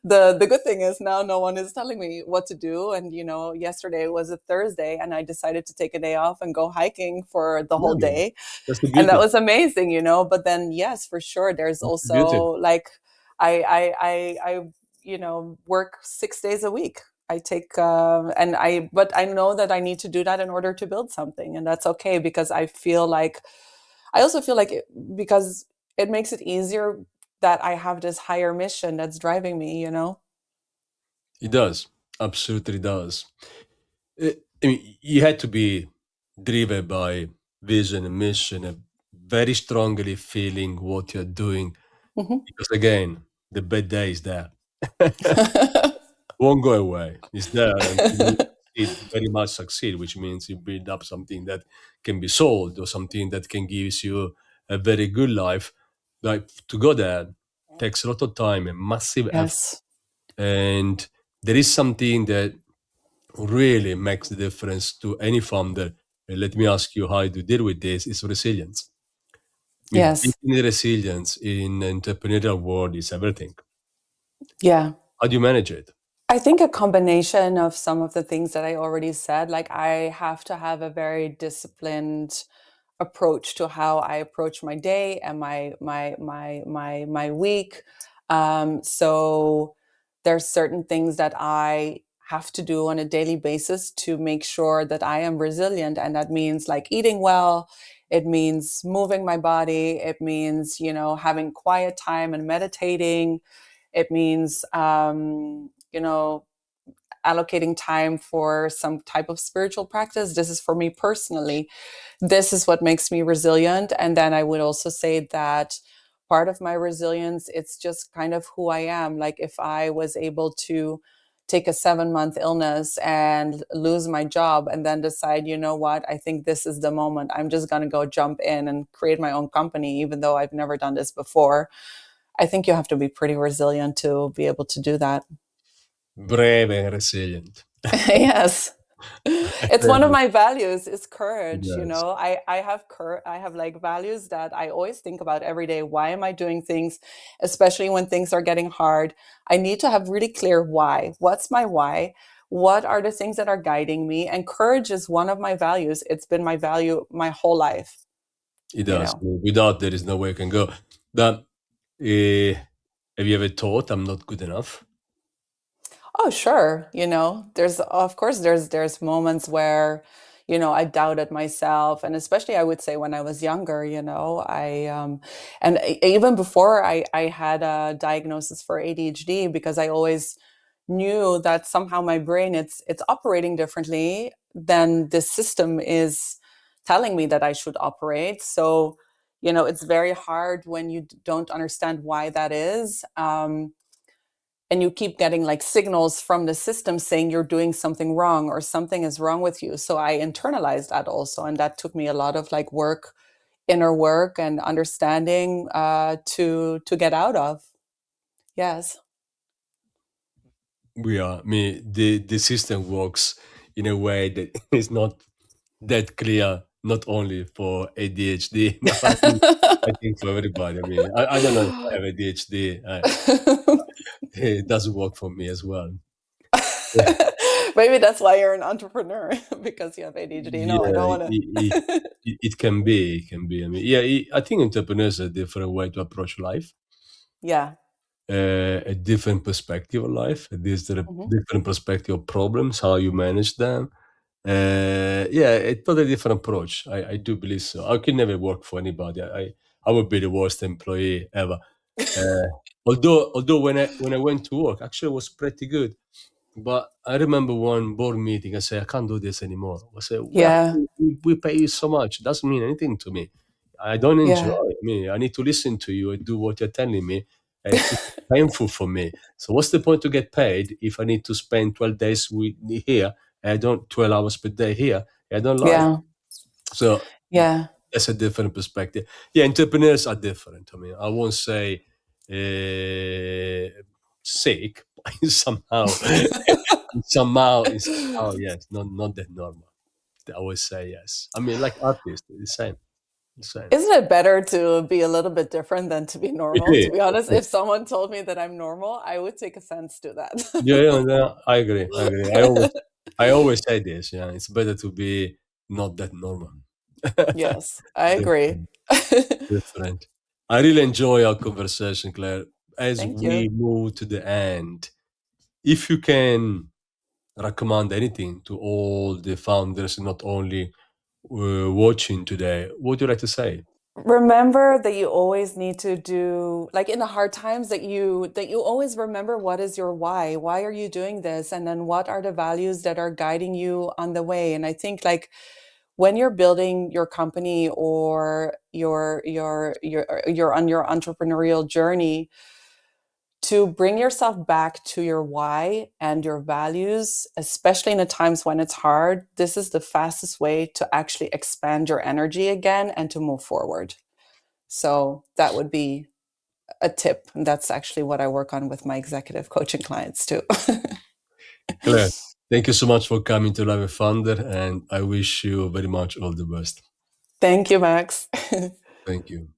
[SPEAKER 1] the good thing is now no one is telling me what to do. And you know, yesterday was a Thursday and I decided to take a day off and go hiking for the whole
[SPEAKER 2] Yeah.
[SPEAKER 1] day.
[SPEAKER 2] That's the
[SPEAKER 1] And that
[SPEAKER 2] beauty.
[SPEAKER 1] was amazing, you know. But then yes, for sure, there's
[SPEAKER 2] That's the
[SPEAKER 1] also
[SPEAKER 2] beauty.
[SPEAKER 1] like I you know, work 6 days a week. I take and I but I know that I need to do that in order to build something, and that's okay because I feel like I also feel like because it makes it easier that I have this higher mission that's driving me, you know?
[SPEAKER 2] It does. Absolutely does. I mean, you had to be driven by vision and mission and very strongly feeling what you're doing.
[SPEAKER 1] Mhm.
[SPEAKER 2] Because again, the bad day is there. Won't go away. It's there until you succeed, very much succeed, which means you build up something that can be sold or something that can give you a very good life. Like to go there takes a lot of time and massive effort.
[SPEAKER 1] Yes.
[SPEAKER 2] And there is something that really makes the difference to any founder. And let me ask you how you deal with this is resilience. I mean,
[SPEAKER 1] Yes.
[SPEAKER 2] building resilience in entrepreneurial world is everything.
[SPEAKER 1] Yeah.
[SPEAKER 2] How do you manage it?
[SPEAKER 1] I think a combination of some of the things that I already said, like I have to have a very disciplined approach to how I approach my day and my week. So there's certain things that I have to do on a daily basis to make sure that I am resilient, and that means like eating well. It means moving my body. It means, you know, having quiet time and meditating. It means, you know, allocating time for some type of spiritual practice. This is for me personally. This is what makes me resilient. And then I would also say that part of my resilience, it's just kind of who I am. Like if I was able to take a 7-month illness and lose my job and then decide, you know what, I think this is the moment. I'm just going to go jump in and create my own company, even though I've never done this before. I think you have to be pretty resilient to be able to do that.
[SPEAKER 2] Brave and resilient.
[SPEAKER 1] Yes. It's one of my values is courage, you
[SPEAKER 2] Yes.
[SPEAKER 1] know. I have like values that I always think about every day. Why am I doing things, especially when things are getting hard? I need to have really clear why. What's my why? What are the things that are guiding me? And courage is one of my values. It's been my value my whole life,
[SPEAKER 2] It
[SPEAKER 1] you
[SPEAKER 2] does.
[SPEAKER 1] know.
[SPEAKER 2] Without there is no way I can go. But have you ever thought I'm not good enough?
[SPEAKER 1] Oh, sure. You know, there's of course there's moments where, you know, I doubted myself, and especially I would say when I was younger, you know, and even before I had a diagnosis for ADHD, because I always knew that somehow my brain it's operating differently than the system is telling me that I should operate. So, it's very hard when you don't understand why that is. And you keep getting like signals from the system saying you're doing something wrong or something is wrong with you. So I internalized that also. And that took me a lot of like work, inner work and understanding to get out of. Yes.
[SPEAKER 2] The system works in a way that is not that clear, not only for ADHD, but I think for everybody. I don't know if I have ADHD. It doesn't work for me as well. Yeah,
[SPEAKER 1] Maybe that's why you're an entrepreneur because you have ADHD. No, I
[SPEAKER 2] yeah,
[SPEAKER 1] don't want to.
[SPEAKER 2] it can be. It can be. I think entrepreneurs are a different way to approach life,
[SPEAKER 1] Yeah.
[SPEAKER 2] a different perspective on life, a
[SPEAKER 1] Hmm.
[SPEAKER 2] different perspective of problems, how you manage them. Yeah, a totally different approach. I do believe so. I could never work for anybody. I would be the worst employee ever. Uh, although when I went to work, actually it was pretty good. But I remember one board meeting. I said, I can't do this anymore. I said,
[SPEAKER 1] Yeah.
[SPEAKER 2] we pay you so much. It doesn't mean anything to me. I don't enjoy
[SPEAKER 1] Yeah.
[SPEAKER 2] it. I need to listen to you and do what you're telling me. It's painful for me. So what's the point to get paid if I need to spend 12 days here and I don't 12 hours per day here? I don't like.
[SPEAKER 1] Yeah.
[SPEAKER 2] So
[SPEAKER 1] Yeah.
[SPEAKER 2] that's a different perspective. Yeah, entrepreneurs are different. I won't say sick, but somehow, yes, not that normal. I always say yes. Like artists, the same, the same.
[SPEAKER 1] Isn't it better to be a little bit different than to be
[SPEAKER 2] It
[SPEAKER 1] normal? To
[SPEAKER 2] is.
[SPEAKER 1] be honest, if someone told me that I'm normal, I would take offense to
[SPEAKER 2] Yeah,
[SPEAKER 1] that.
[SPEAKER 2] yeah, yeah, I agree. I agree. I always say this. Yeah, it's better to be not that normal.
[SPEAKER 1] Yes, I agree.
[SPEAKER 2] Different, different. I really enjoy our conversation, Claire. As
[SPEAKER 1] Thank you.
[SPEAKER 2] we move to the end, if you can recommend anything to all the founders, not only watching today, what would you like to say?
[SPEAKER 1] Remember that you always need to do like in the hard times that you always remember what is your why. Why are you doing this? And then what are the values that are guiding you on the way? And I think like when you're building your company or you're on your entrepreneurial journey, to bring yourself back to your why and your values, especially in the times when it's hard, this is the fastest way to actually expand your energy again and to move forward. So that would be a tip. And that's actually what I work on with my executive coaching clients too.
[SPEAKER 2] Claire, thank you so much for coming to Live a Founder, and I wish you very much all the best.
[SPEAKER 1] Thank you, Max.
[SPEAKER 2] Thank you.